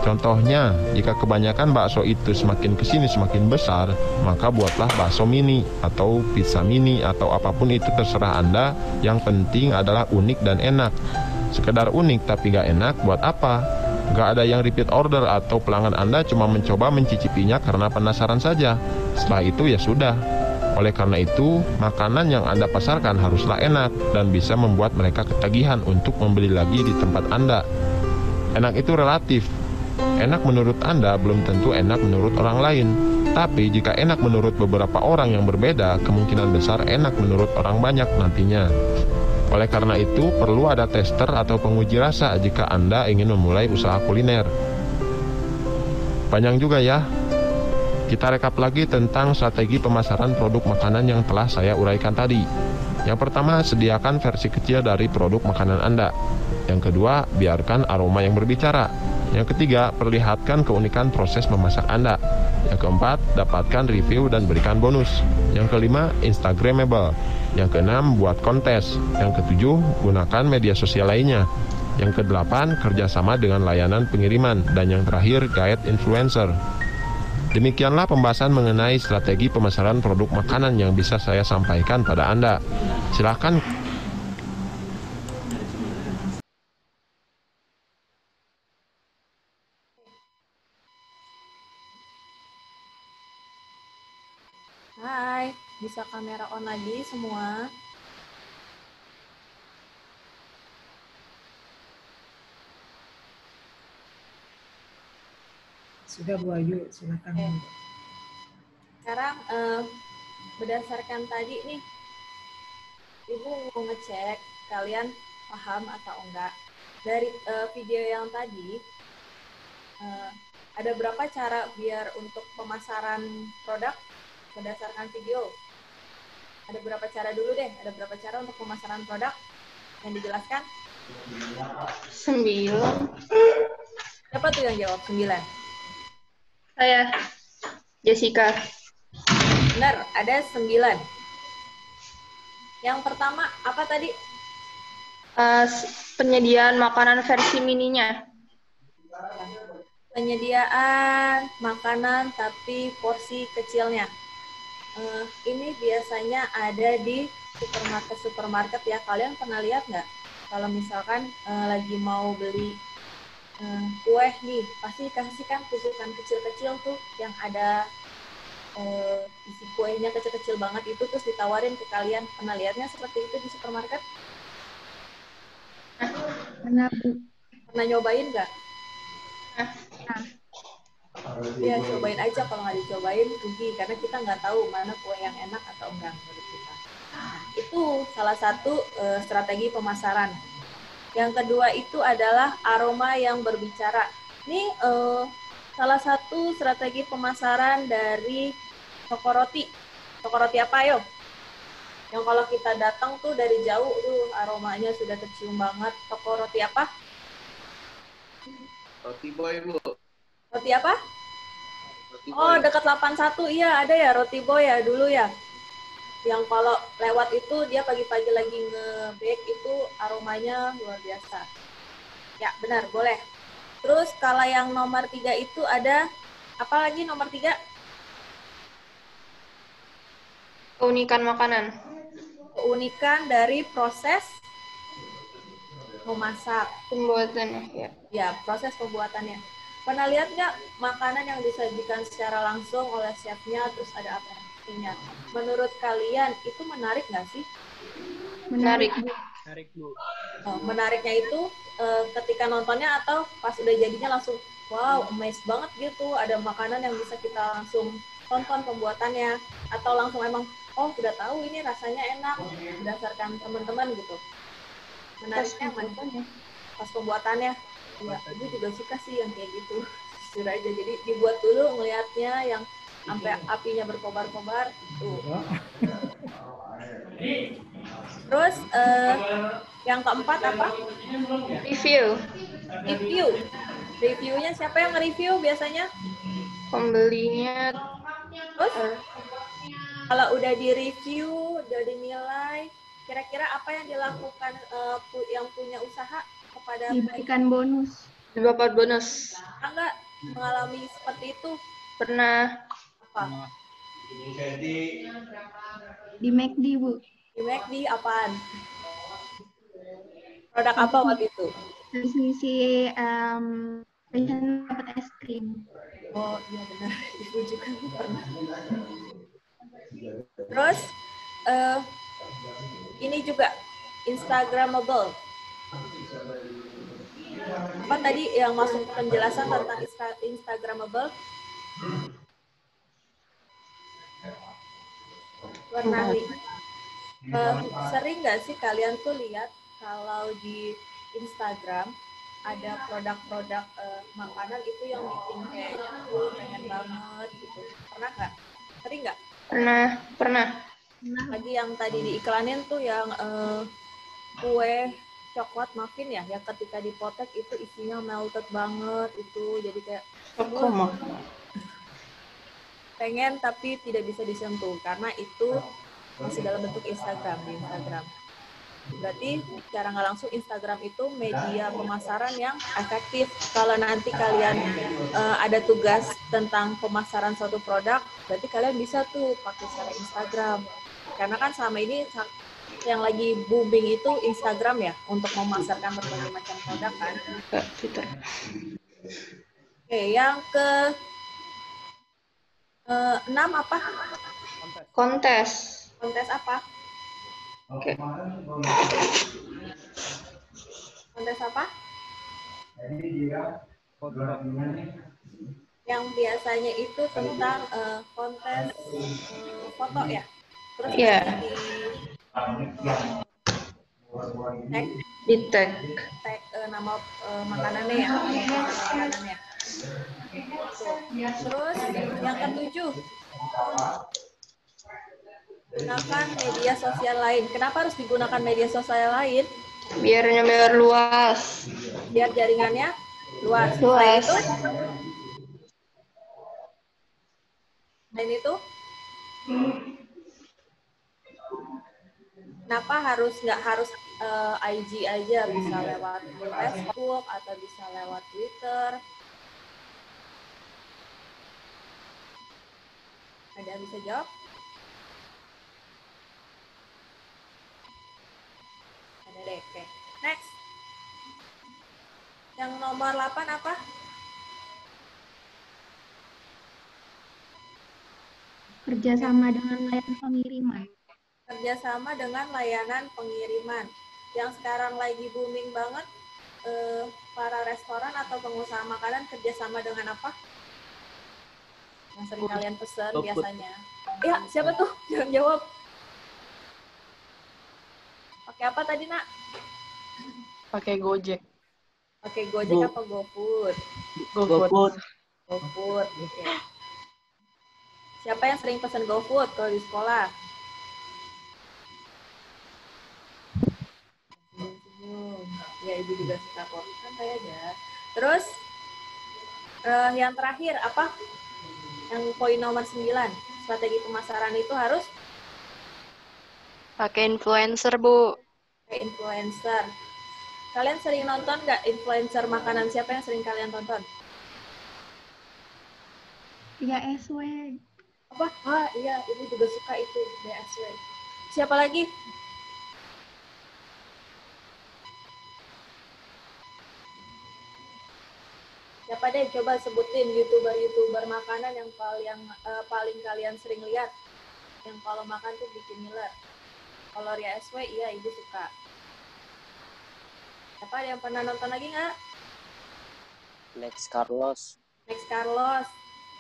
Contohnya, jika kebanyakan bakso itu semakin kesini semakin besar, maka buatlah bakso mini atau pizza mini atau apapun itu terserah Anda. Yang penting adalah unik dan enak. Sekedar unik tapi gak enak, buat apa? Gak ada yang repeat order atau pelanggan Anda cuma mencoba mencicipinya karena penasaran saja. Setelah itu ya sudah. Oleh karena itu, makanan yang Anda pasarkan haruslah enak dan bisa membuat mereka ketagihan untuk membeli lagi di tempat Anda. Enak itu relatif. Enak menurut Anda belum tentu enak menurut orang lain. Tapi jika enak menurut beberapa orang yang berbeda, kemungkinan besar enak menurut orang banyak nantinya. Oleh karena itu, perlu ada tester atau penguji rasa jika Anda ingin memulai usaha kuliner. Panjang juga ya. Kita rekap lagi tentang strategi pemasaran produk makanan yang telah saya uraikan tadi. Yang pertama, sediakan versi kecil dari produk makanan Anda. Yang kedua, biarkan aroma yang berbicara. Yang ketiga, perlihatkan keunikan proses memasak Anda. Yang keempat, dapatkan review dan berikan bonus. Yang kelima, Instagramable. Yang keenam, buat kontes. Yang ketujuh, gunakan media sosial lainnya. Yang kedelapan, kerjasama dengan layanan pengiriman. Dan yang terakhir, guide influencer. Demikianlah pembahasan mengenai strategi pemasaran produk makanan yang bisa saya sampaikan pada Anda. Silakan. Hai, bisa kamera on lagi semua? Sudah Bu Ayu, silakan. Oke. Sekarang berdasarkan tadi nih, Ibu mau ngecek kalian paham atau enggak. Dari video yang tadi, ada berapa cara biar untuk pemasaran produk berdasarkan video? Ada berapa cara dulu deh? Ada berapa cara untuk pemasaran produk yang dijelaskan? 9. Siapa tuh yang jawab 9? Saya, Jessica. Benar, ada 9. Yang pertama, apa tadi? Penyediaan makanan versi mininya. Penyediaan makanan tapi porsi kecilnya. ini biasanya ada di supermarket ya. Kalian pernah lihat nggak? Kalau misalkan lagi mau beli kue nih, pasti kasih kan tusukan kecil-kecil tuh yang ada isi kuenya kecil-kecil banget itu, terus ditawarin ke kalian. Pernah lihatnya seperti itu di supermarket? Pernah, Bu. Pernah nyobain nggak? Nah, Ya, cobain aja. Kalau nggak dicobain, rugi. Karena kita nggak tahu mana kue yang enak atau enggak menurut kita. Nah, itu salah satu strategi pemasaran. Yang kedua itu adalah aroma yang berbicara. Ini salah satu strategi pemasaran dari toko roti. Toko roti apa, ayo? Yang kalau kita datang tuh dari jauh, aromanya sudah tercium banget. Toko roti apa? Roti Boy, Bu. Roti apa? Roti Oh, Boy. dekat 81. Iya, ada ya Roti Boy ya dulu ya. Yang kalau lewat itu dia pagi-pagi lagi nge-bake itu aromanya luar biasa. Ya, benar, boleh. Terus kalau yang nomor 3 itu ada apa lagi nomor 3? Keunikan makanan. Keunikan dari proses memasak. Pembuatannya, ya. Ya, proses pembuatannya. Pernah lihat nggak makanan yang disajikan secara langsung oleh chefnya, terus ada atraksinya? Menurut kalian itu menarik nggak sih? Menarik. Menarik, Bu. Menariknya itu ketika nontonnya atau pas udah jadinya langsung wow, amazed banget gitu, ada makanan yang bisa kita langsung tonton pembuatannya, atau langsung emang oh udah tahu ini rasanya enak berdasarkan teman-teman gitu. Menariknya mana? Pas pembuatannya. Ya, ibu juga suka sih yang kayak gitu. Jujur aja, jadi dibuat dulu ngelihatnya yang sampai apinya berkobar-kobar tuh. Terus yang keempat apa? Review. Review. Reviewnya siapa yang nge-review biasanya? Pembelinya. Terus kalau udah di-review, udah dinilai, kira-kira apa yang dilakukan yang punya usaha kepada diberikan bonus. Dapat bonus. Enggak mengalami seperti itu? Pernah. Apa? Di McD, Bu. Di McD apaan? Produk apa waktu itu? Transmisi pengen dapat es krim. Oh iya benar, ibu juga pernah. Terus ini juga Instagramable. Apa tadi yang masuk penjelasan tentang Instagramable? Pernah sering nggak sih kalian tuh lihat kalau di Instagram ada produk-produk makanan itu yang bikin kayaknya tuh pengen banget gitu. Pernah nggak? Sering nggak? Pernah. Lagi yang tadi diiklanin tuh yang kue coklat muffin ya, yang ketika dipotek itu isinya melted banget itu, jadi kayak pengen tapi tidak bisa disentuh karena itu masih dalam bentuk Instagram di Instagram. Berarti secara nggak langsung Instagram itu media pemasaran yang efektif. Kalau nanti kalian ada tugas tentang pemasaran suatu produk, berarti kalian bisa tuh pakai cara Instagram. Karena kan selama ini yang lagi booming itu Instagram ya, untuk memasarkan berbagai macam produk kan. Oke, yang ke 6 apa? Kontes. Kontes apa? Oke. Kontes apa? Yang biasanya itu tentang kontes foto ya. Terus di tag nama makanannya ya, makanannya. Terus yang ke-7, gunakan media sosial lain. Kenapa harus digunakan media sosial lain? Biar luas. Biar jaringannya luas. Selain itu, kenapa nggak harus IG aja, bisa lewat Facebook atau bisa lewat Twitter? Ada yang bisa jawab? Oke. Next. Yang nomor 8 apa? Kerjasama dengan layanan pengiriman. Kerjasama dengan layanan pengiriman. Yang sekarang lagi booming banget, para restoran atau pengusaha makanan kerjasama dengan apa? Yang sering kalian pesan biasanya. Ya, siapa tuh? Jangan jawab. Pakai apa tadi, Nak? Pakai Gojek. Pakai Gojek apa GoFood? GoFood. GoFood, oke. Siapa yang sering pesan GoFood kalau di sekolah? Ya, ibu juga suka kok. Santai aja. Terus, yang terakhir apa? Yang poin nomor 9. Strategi pemasaran itu harus Pakai influencer, Bu. pakai influencer. Kalian sering nonton nggak influencer makanan? Siapa yang sering kalian tonton? Ya SW. Apa? Ah, iya, ibu juga suka itu, BSW. Siapa lagi? Siapa deh? Coba sebutin YouTuber makanan yang paling kalian sering lihat. Yang kalau makan tuh bikin ngiler. Kalau Ria SW, iya ibu suka. Siapa ada yang pernah nonton lagi nggak? Next Carlos. Next Carlos.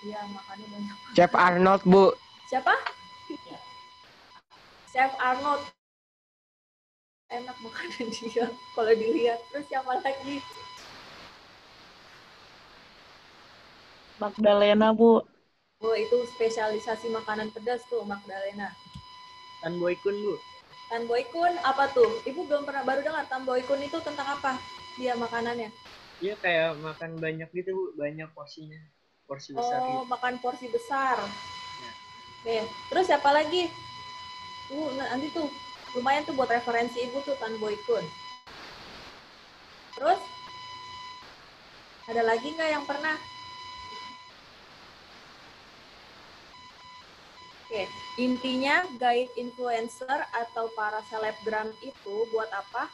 Iya, makannya banyak. Chef Arnold, Bu. Siapa? Chef Arnold. Enak makanan dia kalau dilihat. Terus siapa lagi? Magdalena, Bu. Oh, itu spesialisasi makanan pedas tuh, Magdalena. Tan Boy Kun, Bu. Tan Boy Kun apa tuh? Ibu belum pernah, baru dengar Tan Boy Kun itu tentang apa? Dia makanannya. Iya, kayak makan banyak gitu, Bu. Banyak porsinya. Porsi besar Oh, gitu. makan porsi besar. Ya. Oke, terus siapa lagi? Nanti tuh lumayan tuh buat referensi ibu tuh Tan Boy Kun. Terus ada lagi nggak yang pernah? Oke, intinya guide influencer atau para selebgram itu buat apa?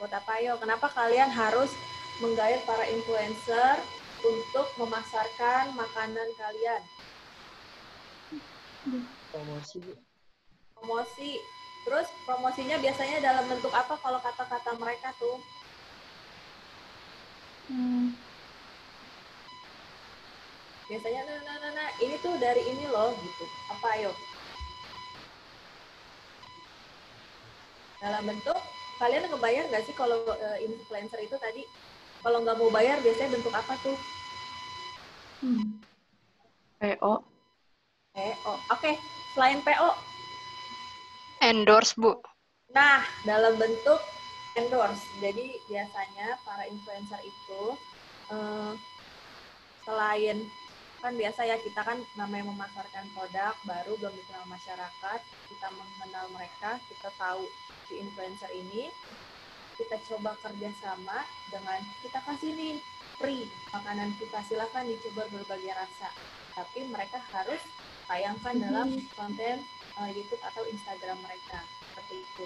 Buat apa yo? Kenapa kalian harus menggait para influencer untuk memasarkan makanan kalian? Promosi, Bu. Promosi. Terus promosinya biasanya dalam bentuk apa kalau kata-kata mereka tuh? Biasanya nah, ini tuh dari ini loh gitu. Apa ayo? Dalam bentuk, kalian ngebayar nggak sih kalau influencer itu tadi? Kalau nggak mau bayar biasanya bentuk apa tuh? PO. PO. Oke, selain PO. Endorse, Bu. Nah, dalam bentuk endorse. Jadi biasanya para influencer itu selain kan biasa ya kita kan namanya memasarkan produk baru belum dikenal masyarakat, kita mengenal mereka, kita tahu si influencer ini, kita coba kerjasama dengan kita kasih nih free makanan kita, silakan dicoba berbagai rasa, tapi mereka harus tayangkan dalam konten YouTube atau Instagram mereka seperti itu.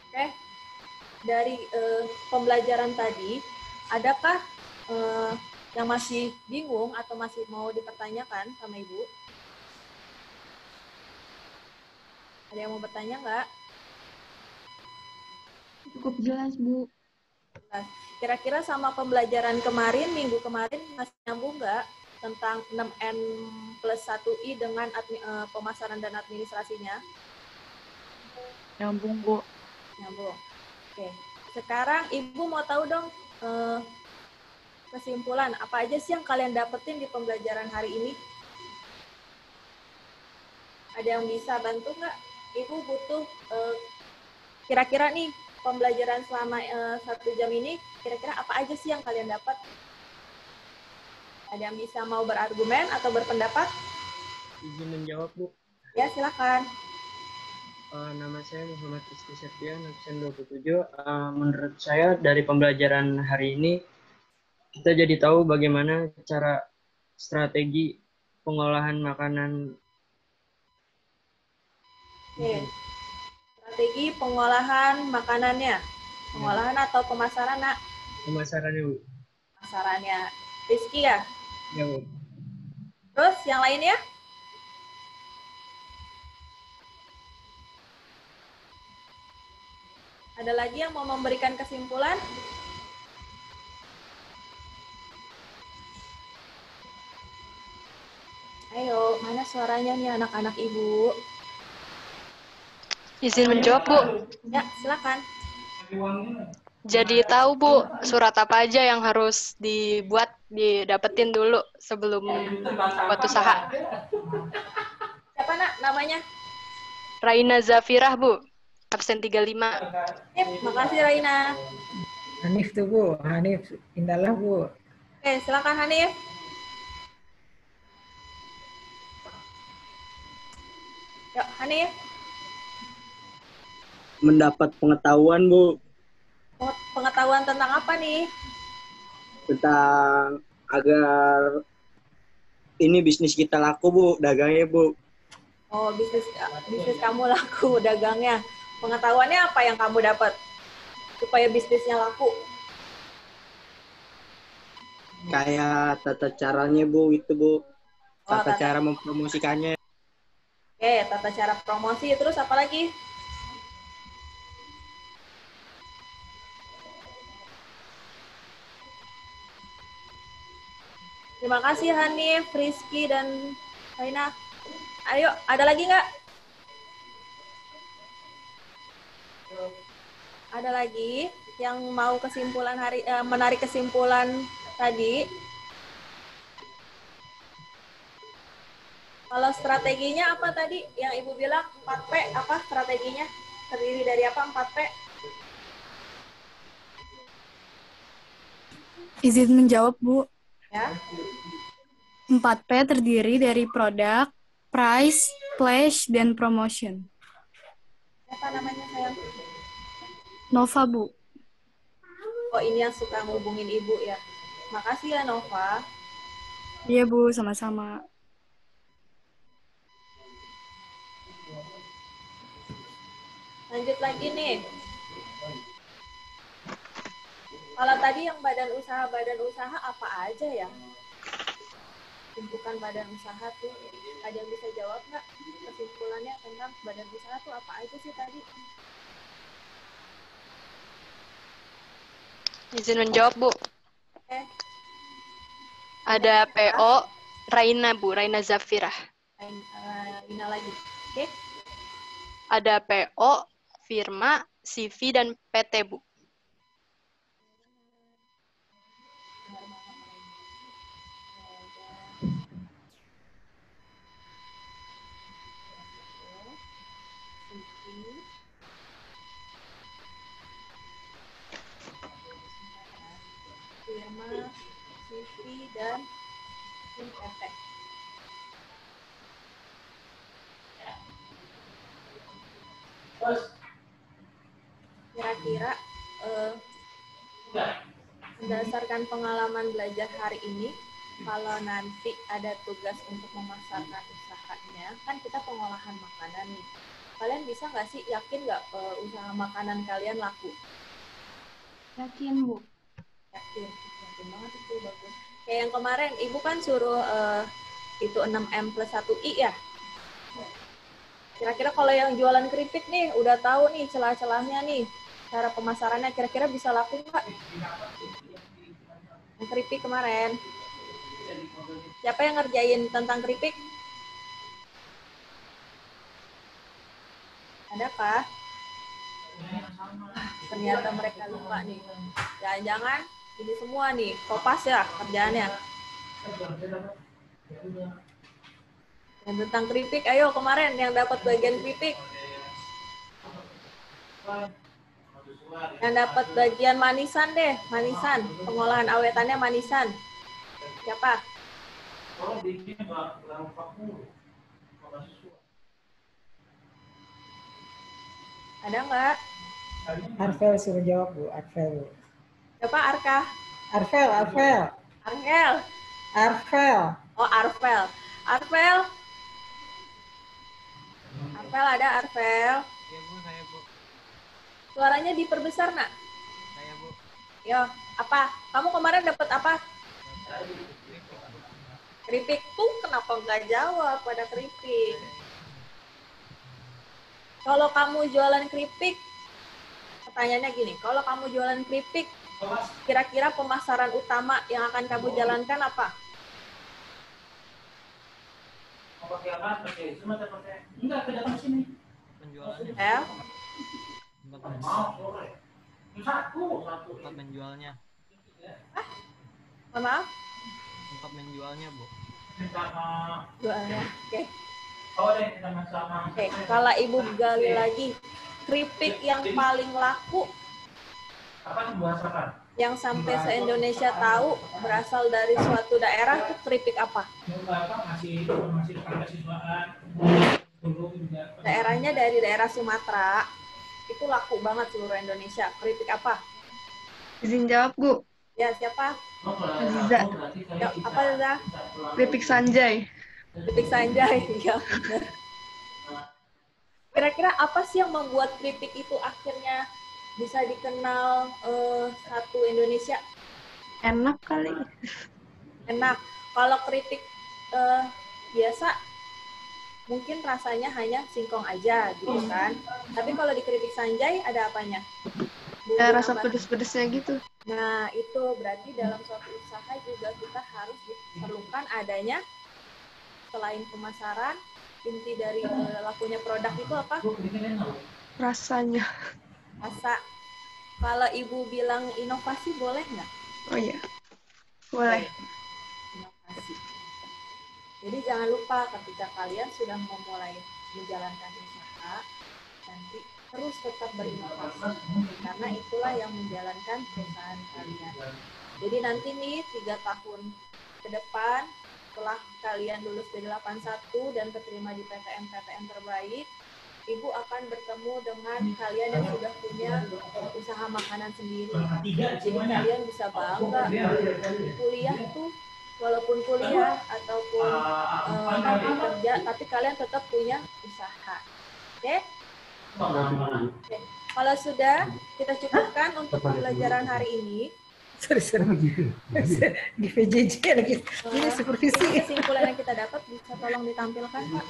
Oke, dari pembelajaran tadi, adakah yang masih bingung atau masih mau dipertanyakan sama Ibu? Ada yang mau bertanya nggak? Cukup jelas, Bu. Kira-kira sama pembelajaran kemarin, minggu kemarin, masih nyambung nggak tentang 6N plus 1I dengan pemasaran dan administrasinya? Nyambung, Bu. Nyambung. Oke. Sekarang Ibu mau tahu dong kesimpulan apa aja sih yang kalian dapetin di pembelajaran hari ini? Ada yang bisa bantu nggak? Ibu butuh kira-kira nih pembelajaran selama 1 jam ini, kira-kira apa aja sih yang kalian dapat? Ada yang bisa mau berargumen atau berpendapat? Izin menjawab, Bu. Ya, silakan. Nama saya Muhammad Rizky Septian, absen 27. Menurut saya dari pembelajaran hari ini, kita jadi tahu bagaimana cara strategi pengolahan makanan Oke. Strategi pengolahan makanannya. Pengolahan atau pemasaran, Nak? Pemasarannya, Bu. Pemasarannya. Rizky ya? Ya, Bu. Terus yang lainnya? Ada lagi yang mau memberikan kesimpulan? Ayo, mana suaranya nih anak-anak Ibu? Izin menjawab, Bu. Ya, silakan. Jadi tahu, Bu, surat apa aja yang harus didapetin dulu sebelum buat usaha. Siapa, Nak, namanya? Raina Zafirah, Bu. Absen 35. Makasih, Raina. Hanif tuh Bu, Hanif Indalah Bu. Oke, silakan Hanif. Yuk, Hanif. Mendapat pengetahuan, Bu, Pengetahuan tentang apa nih? tentang agar ini bisnis kita laku, Bu, dagangnya, Bu. Oh, bisnis kamu laku, dagangnya. Pengetahuannya apa yang kamu dapat supaya bisnisnya laku? Kayak tata caranya, Bu, itu, Bu. Tata tata- cara mempromosikannya. Oke, tata cara promosi. Terus apa lagi? Terima kasih Hanif, Rizky, dan Raina. Ayo, ada lagi nggak? Ada lagi yang mau menarik kesimpulan tadi? Kalau strateginya apa tadi yang Ibu bilang 4P, apa strateginya? Terdiri dari apa 4P? Izin menjawab, Bu. Ya. 4P terdiri dari produk, price, place, dan promotion. Apa namanya sayang? Nova, Bu. Oh, ini yang suka ngubungin Ibu ya. Makasih ya Nova. Iya, Bu, sama-sama. Lanjut lagi nih. Kalau tadi yang badan usaha apa aja ya? Tumpukan badan usaha tuh, ada yang bisa jawab nggak? Kesimpulannya tentang badan usaha tuh apa aja sih tadi? Izin menjawab, Bu. Oke. Ada PO Raina, Bu. Raina Zafirah. Raina lagi. Oke. Ada PO, firma, CV, dan PT, Bu. Firma, CV, dan PT. Kira-kira berdasarkan pengalaman belajar hari ini, kalau nanti ada tugas untuk memasarkan usahanya, kan kita pengolahan makanan nih. Kalian bisa nggak sih, yakin nggak usaha makanan kalian laku? Yakin, Bu. Yakin banget itu, bagus. Kayak yang kemarin, Ibu kan suruh itu 6M plus 1I ya? Kira-kira kalau yang jualan keripik nih, udah tahu nih celah-celahnya nih, cara pemasarannya, kira-kira bisa laku nggak? Yang keripik kemarin. Siapa yang ngerjain tentang keripik? Adakah? Ternyata mereka lupa nih. Jangan-jangan ini semua nih, kopas ya kerjaannya. Yang tentang keripik, ayo kemarin yang dapat bagian keripik. Yang dapat bagian manisan deh, manisan. Pengolahan awetannya manisan. Siapa? Ada nggak? Arvel suruh jawab Bu, Arvel. Siapa Arka? Arvel. Argel. Arvel. Oh, Arvel. Arvel Arvel ada, Arvel. Iya Bu, saya Bu. Suaranya diperbesar, nak. Saya Bu. Yo, apa? Kamu kemarin dapat apa? Keripik tuh kenapa nggak jawab pada keripik? Kalau kamu jualan keripik, pertanyaannya gini, kalau kamu jualan keripik, kira-kira pemasaran utama yang akan kamu jalankan apa? Penjualannya. Tempat menjualnya. Maaf? Tempat menjualnya, Bu. Jualnya. Oke. Oke, kalau Ibu gali lagi, keripik yang paling laku yang sampai se-Indonesia tahu berasal dari suatu daerah itu keripik apa? Daerahnya dari daerah Sumatera, itu laku banget seluruh Indonesia. Keripik apa? Izin jawab, Bu. Ya, siapa? Aziza. Ya, apa Aziza? Keripik Sanjay. Keripik Sanjay, ya. Kira-kira apa sih yang membuat keripik itu akhirnya bisa dikenal satu Indonesia? Enak kali. Enak. Kalau keripik biasa, mungkin rasanya hanya singkong aja, gitu kan. Tapi kalau di keripik Sanjay ada apanya? Rasa pedes-pedesnya gitu. Nah, itu berarti dalam suatu usaha juga kita harus diperlukan adanya selain pemasaran, inti dari lakunya produk itu apa? Rasanya. Rasa. Kalau Ibu bilang inovasi boleh nggak? Oh iya, boleh. Inovasi. Jadi jangan lupa ketika kalian sudah memulai menjalankan usaha, nanti terus tetap berinovasi. Karena itulah yang menjalankan perusahaan kalian. Jadi nanti nih 3 tahun ke depan, setelah kalian lulus D81 dan keterima di PTN-PTN terbaik, Ibu akan bertemu dengan kalian yang sudah punya usaha makanan sendiri. Jadi kalian bisa bangga kuliah tuh, walaupun kuliah ataupun kerja, tapi kalian tetap punya usaha. Oke? Oke. Kalau sudah, kita cukupkan untuk pembelajaran hari ini. Di VJJ lagi. Ini supervisi. Kesimpulan yang kita dapat bisa tolong ditampilkan, Pak.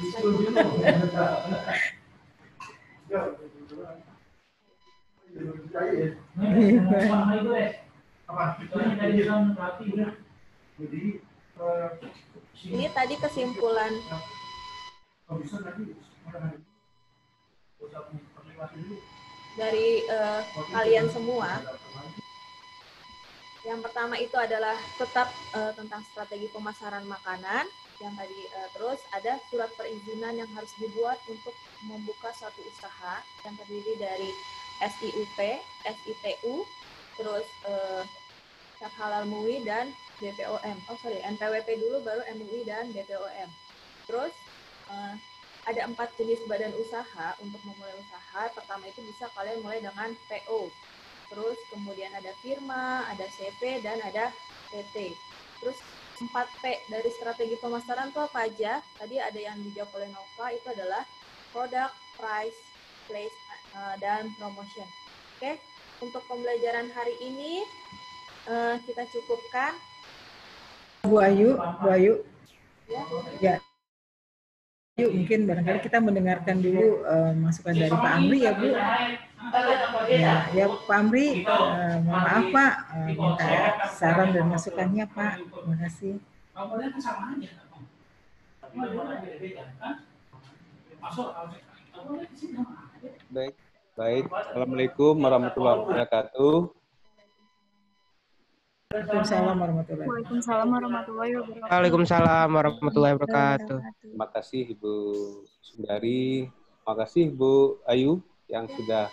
Ini tadi kesimpulan dari kalian semua. Yang pertama itu adalah tetap tentang strategi pemasaran makanan. Yang tadi terus ada surat perizinan yang harus dibuat untuk membuka suatu usaha yang terdiri dari SIUP, SITU, terus Cap Halal MUI dan BPOM. NPWP dulu baru MUI dan BPOM. Terus ada 4 jenis badan usaha untuk memulai usaha. Pertama itu bisa kalian mulai dengan PO. Terus kemudian ada firma, ada CV, dan ada PT. Terus 4P dari strategi pemasaran itu apa aja? Tadi ada yang dijawab oleh Nova, itu adalah product, price, place, dan promotion. Oke, untuk pembelajaran hari ini kita cukupkan. Bu Ayu. Ya. Yuk, mungkin barangkali kita mendengarkan dulu masukan dari Pak Amri ya, Bu. Ya Pak Amri, mohon maaf Pak, minta saran dan masukannya Pak. Terima kasih. Baik. Assalamualaikum warahmatullahi wabarakatuh. Waalaikumsalam warahmatullahi wabarakatuh. Waalaikumsalam warahmatullahi wabarakatuh. Waalaikumsalam warahmatullahi wabarakatuh. Terima kasih Ibu Sundari. Terima kasih Bu Ayu yang sudah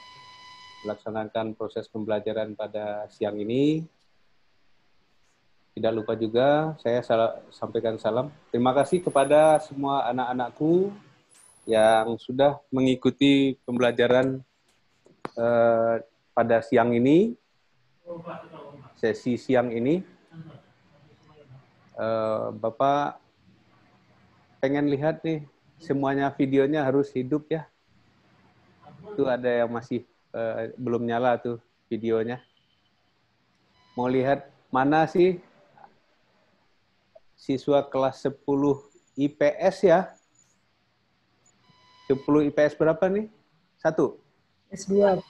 melaksanakan proses pembelajaran pada siang ini. Tidak lupa juga saya sampaikan salam. Terima kasih kepada semua anak-anakku yang sudah mengikuti pembelajaran pada siang ini, sesi siang ini. Bapak pengen lihat nih, semuanya videonya harus hidup ya. Itu ada yang masih belum nyala tuh videonya. Mau lihat mana sih siswa kelas 10 IPS ya? 10 IPS berapa nih? 1? S2.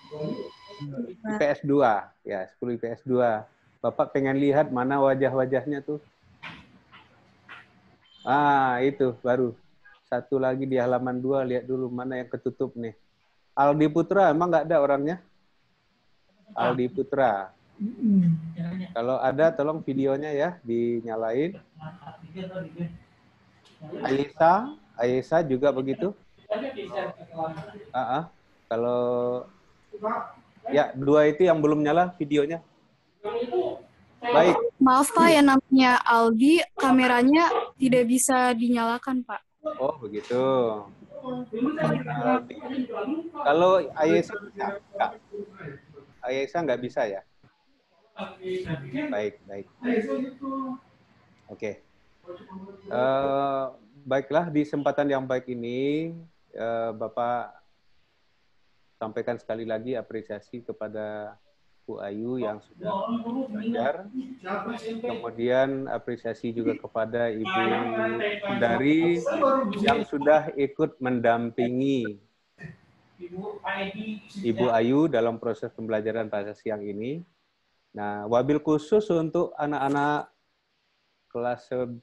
IPS 2. Ya, 10 IPS 2. Bapak pengen lihat mana wajah-wajahnya tuh. Ah, itu baru. Satu lagi di halaman 2, lihat dulu mana yang ketutup nih. Aldi Putra, emang nggak ada orangnya? Aldi Putra. Kalau ada, tolong videonya ya, dinyalain. Aisyah juga begitu. Kalau ya 2 itu yang belum nyala videonya. Baik. Maaf Pak, yang namanya Aldi, kameranya tidak bisa dinyalakan Pak. Oh begitu. Kalau Aisyah bisa? Aisyah nggak bisa ya? Baik. Oke. Baiklah, di kesempatan yang baik ini, Bapak sampaikan sekali lagi apresiasi kepada Bu Ayu yang sudah belajar. Kemudian apresiasi juga kepada Ibu Sundari yang sudah ikut mendampingi Ibu Ayu dalam proses pembelajaran pada siang ini. Nah, wabil khusus untuk anak-anak kelas 10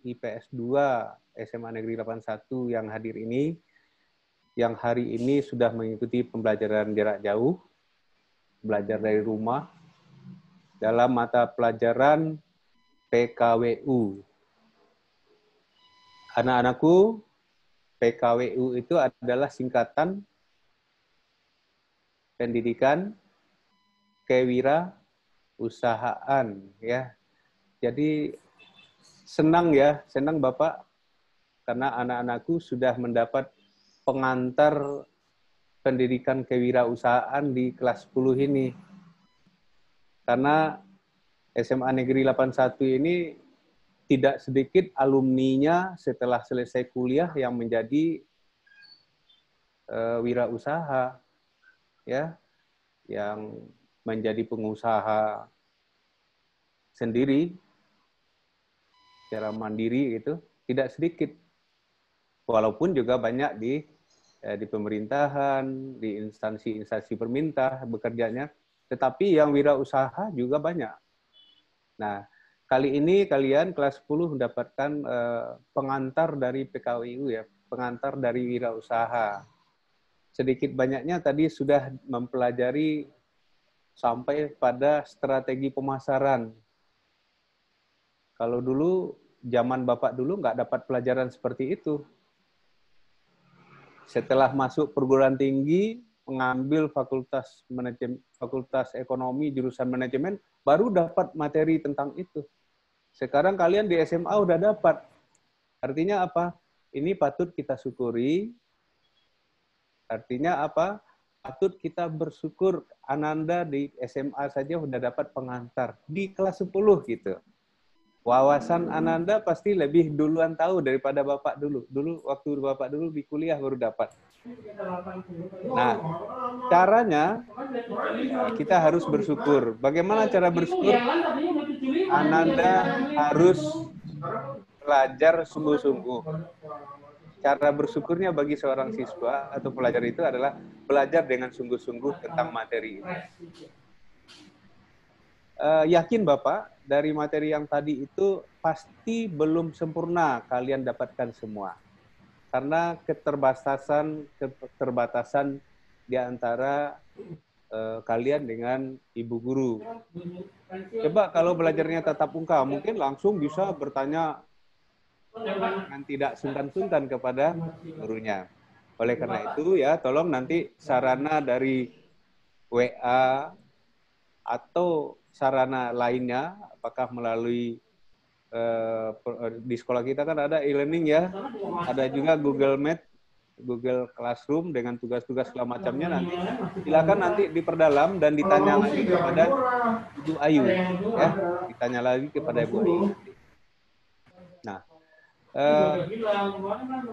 IPS 2 SMA Negeri 81 yang hadir ini, yang hari ini sudah mengikuti pembelajaran jarak jauh, belajar dari rumah, dalam mata pelajaran PKWU. Anak-anakku, PKWU itu adalah singkatan pendidikan kewirausahaan, ya. Jadi senang Bapak, karena anak-anakku sudah mendapat pengantar pendidikan kewirausahaan di kelas 10 ini. Karena SMA Negeri 81 ini tidak sedikit alumninya setelah selesai kuliah yang menjadi wirausaha, ya, yang menjadi pengusaha sendiri secara mandiri itu tidak sedikit. Walaupun juga banyak di pemerintahan, di instansi-instansi pemerintah bekerjanya, tetapi yang wirausaha juga banyak. Nah, kali ini kalian kelas 10 mendapatkan pengantar dari PKWU ya, pengantar dari wirausaha. Sedikit banyaknya tadi sudah mempelajari sampai pada strategi pemasaran. Kalau dulu, zaman Bapak dulu nggak dapat pelajaran seperti itu. Setelah masuk perguruan tinggi, mengambil fakultas ekonomi, jurusan manajemen, baru dapat materi tentang itu. Sekarang kalian di SMA udah dapat. Artinya apa? Ini patut kita syukuri. Artinya apa? Patut kita bersyukur Ananda di SMA saja udah dapat pengantar. Di kelas 10 gitu. Wawasan Ananda pasti lebih duluan tahu daripada Bapak dulu. Dulu waktu Bapak dulu di kuliah baru dapat. Nah, caranya kita harus bersyukur. Bagaimana cara bersyukur? Ananda harus belajar sungguh-sungguh. Cara bersyukurnya bagi seorang siswa atau pelajar itu adalah belajar dengan sungguh-sungguh tentang materi ini. Yakin Bapak, dari materi yang tadi itu pasti belum sempurna kalian dapatkan semua. Karena keterbatasan di antara kalian dengan ibu guru. Coba kalau belajarnya tatap muka, mungkin langsung bisa bertanya dengan tidak sungkan-sungkan kepada gurunya. Oleh karena itu ya, tolong nanti sarana dari WA atau sarana lainnya, apakah melalui di sekolah kita kan ada e-learning ya, ada juga Google Meet, Google Classroom dengan tugas-tugas segala macamnya, nanti silakan nanti diperdalam dan ditanya lagi kepada Ibu Ayu, ya, ditanya lagi kepada Ibu Ayu. Nah,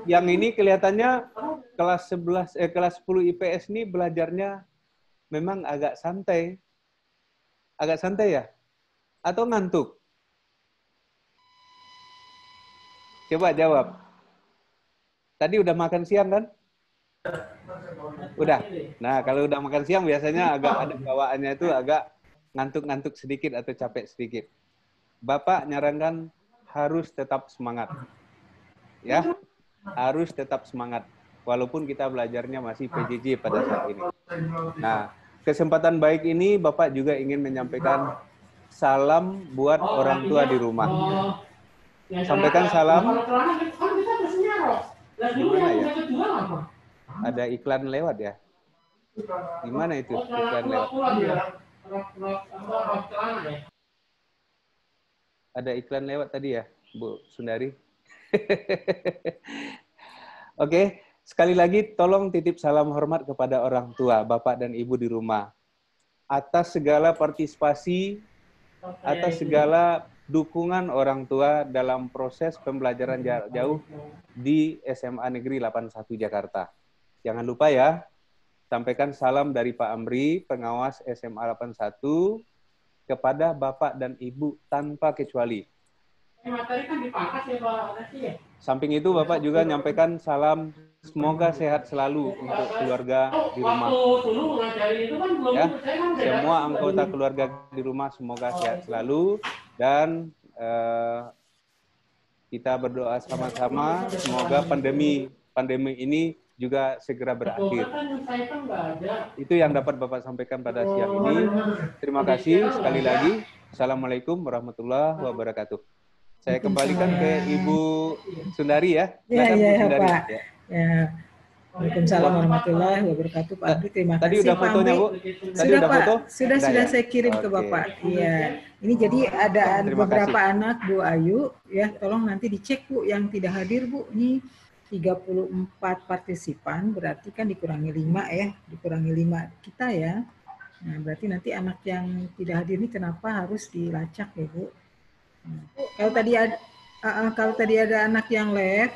Yang ini kelihatannya kelas 10 IPS ini belajarnya memang agak santai. Agak santai ya? Atau ngantuk? Coba jawab. Tadi udah makan siang kan? Udah. Nah, kalau udah makan siang biasanya agak ada bawaannya itu agak ngantuk-ngantuk sedikit atau capek sedikit. Bapak nyarankan harus tetap semangat. Ya, harus tetap semangat. Walaupun kita belajarnya masih PJJ pada saat ini. Nah, kesempatan baik ini Bapak juga ingin menyampaikan salam buat orang tua di rumah. Sampaikan salam. Gimana ya? Ada iklan lewat ya? Gimana itu iklan lewat? Ada iklan lewat tadi ya, Bu Sundari? Oke, sekali lagi tolong titip salam hormat kepada orang tua, Bapak dan Ibu di rumah. Atas segala partisipasi, atas segala dukungan orang tua dalam proses pembelajaran jarak jauh di SMA Negeri 81 Jakarta. Jangan lupa ya, sampaikan salam dari Pak Amri, pengawas SMA 81, kepada Bapak dan Ibu tanpa kecuali. Samping itu Bapak juga nyampaikan salam semoga sehat selalu untuk keluarga di rumah. Ya, semua anggota keluarga di rumah semoga sehat selalu dan kita berdoa sama-sama semoga pandemi ini juga segera berakhir. Itu yang dapat Bapak sampaikan pada siang ini. Terima kasih sekali lagi. Assalamualaikum warahmatullahi wabarakatuh. Saya kembalikan ke Ibu Sundari ya. Silakan Bu Sundari. Pak. Ya. Waalaikumsalam warahmatullahi wabarakatuh. Pak Amri, terima kasih. Tadi udah fotonya, Bu? Tadi Sudah, udah Pak. foto? Sudah ya? saya kirim ke Bapak. Iya. Ini jadi ada beberapa anak Bu Ayu ya, tolong nanti dicek Bu yang tidak hadir Bu. Ini 34 partisipan, berarti kan dikurangi 5 ya, dikurangi 5 kita ya. Nah, berarti nanti anak yang tidak hadir ini kenapa harus dilacak ya Bu? Kalau tadi ada anak yang live,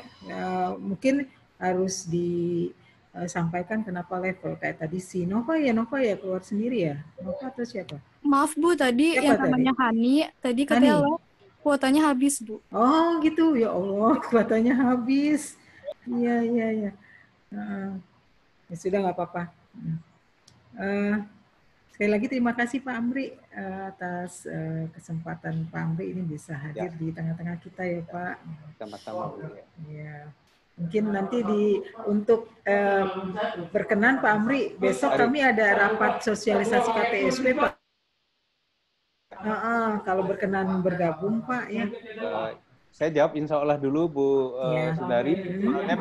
mungkin harus disampaikan kenapa level. Kayak tadi si Nova ya keluar sendiri ya? Nova atau siapa? Maaf Bu, tadi Siapa yang namanya Hani, tadi katanya Hani? kuotanya habis Bu. Oh gitu, ya Allah, kuotanya habis. Iya. Ya sudah nggak apa-apa. Sekali lagi terima kasih Pak Amri atas kesempatan Pak Amri ini bisa hadir di tengah-tengah kita ya Pak. Sama-sama Bu. Ya. Mungkin nanti untuk berkenan Pak Amri, besok kami ada rapat sosialisasi KTSP Pak. Kalau berkenan bergabung Pak ya. Saya jawab insya Allah dulu Bu Sundari. Soalnya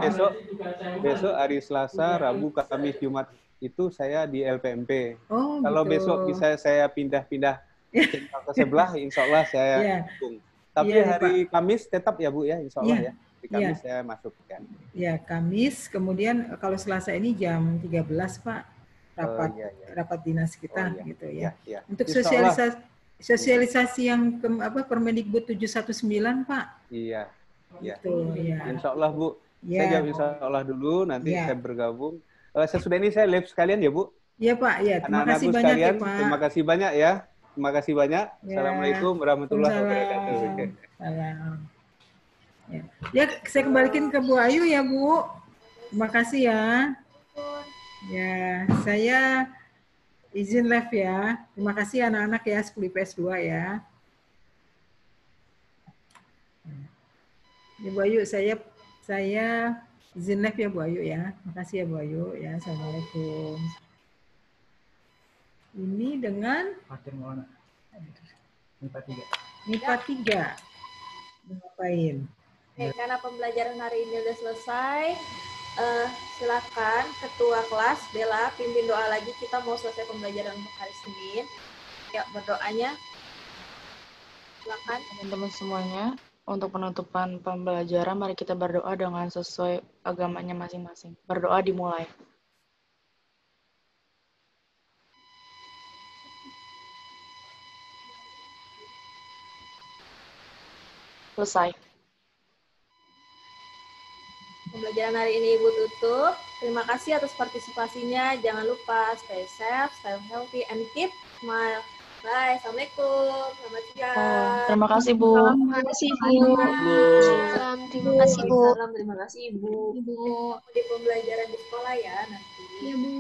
besok hari Selasa, Rabu, Kamis, Jumat itu saya di LPMP. Oh, kalau gitu. besok bisa saya pindah-pindah ke sebelah, insya Allah saya dukung. Tapi hari Kamis tetap ya Bu ya, insya Allah ya. Di Kamis saya masukkan. Ya, Kamis. Kemudian kalau Selasa ini jam 13 Pak, rapat dinas kita gitu ya. Untuk sosialisasi yang Permendikbud 719 Pak. Iya. Gitu, ya. Insya Allah Bu. Saya jawab insya Allah dulu, nanti saya bergabung. Sesudah ini saya live sekalian ya Bu. Iya Pak, ya. Terima kasih banyak sekalian, ya Pak. Terima kasih banyak ya. Terima kasih banyak. Ya. Assalamualaikum warahmatullahi wabarakatuh. Salam. Ya, saya kembalikan ke Bu Ayu ya Bu. Terima kasih ya. Ya, saya izin live ya. Terima kasih anak-anak ya 10 IPS 2 ya. Ya Bu Ayu, saya izin live ya Bu Ayu ya. Makasih ya Bu Ayu ya. Assalamualaikum. Ini dengan MIPA 3. Ngapain? Oke, karena pembelajaran hari ini udah selesai, silakan Ketua kelas Bella pimpin doa lagi. Kita mau selesai pembelajaran untuk hari Senin. Ya, berdoanya. Silakan teman-teman semuanya. Untuk penutupan pembelajaran, mari kita berdoa dengan sesuai agamanya masing-masing. Berdoa dimulai. Selesai. Pembelajaran hari ini Ibu tutup. Terima kasih atas partisipasinya. Jangan lupa stay safe, stay healthy, and keep smile. Bye. Assalamualaikum. Selamat siang. Terima kasih, Bu. Terima kasih, Bu. Salam, terima kasih Bu. Salam, terima kasih Ibu. Di pembelajaran di sekolah ya nanti. Iya, Bu.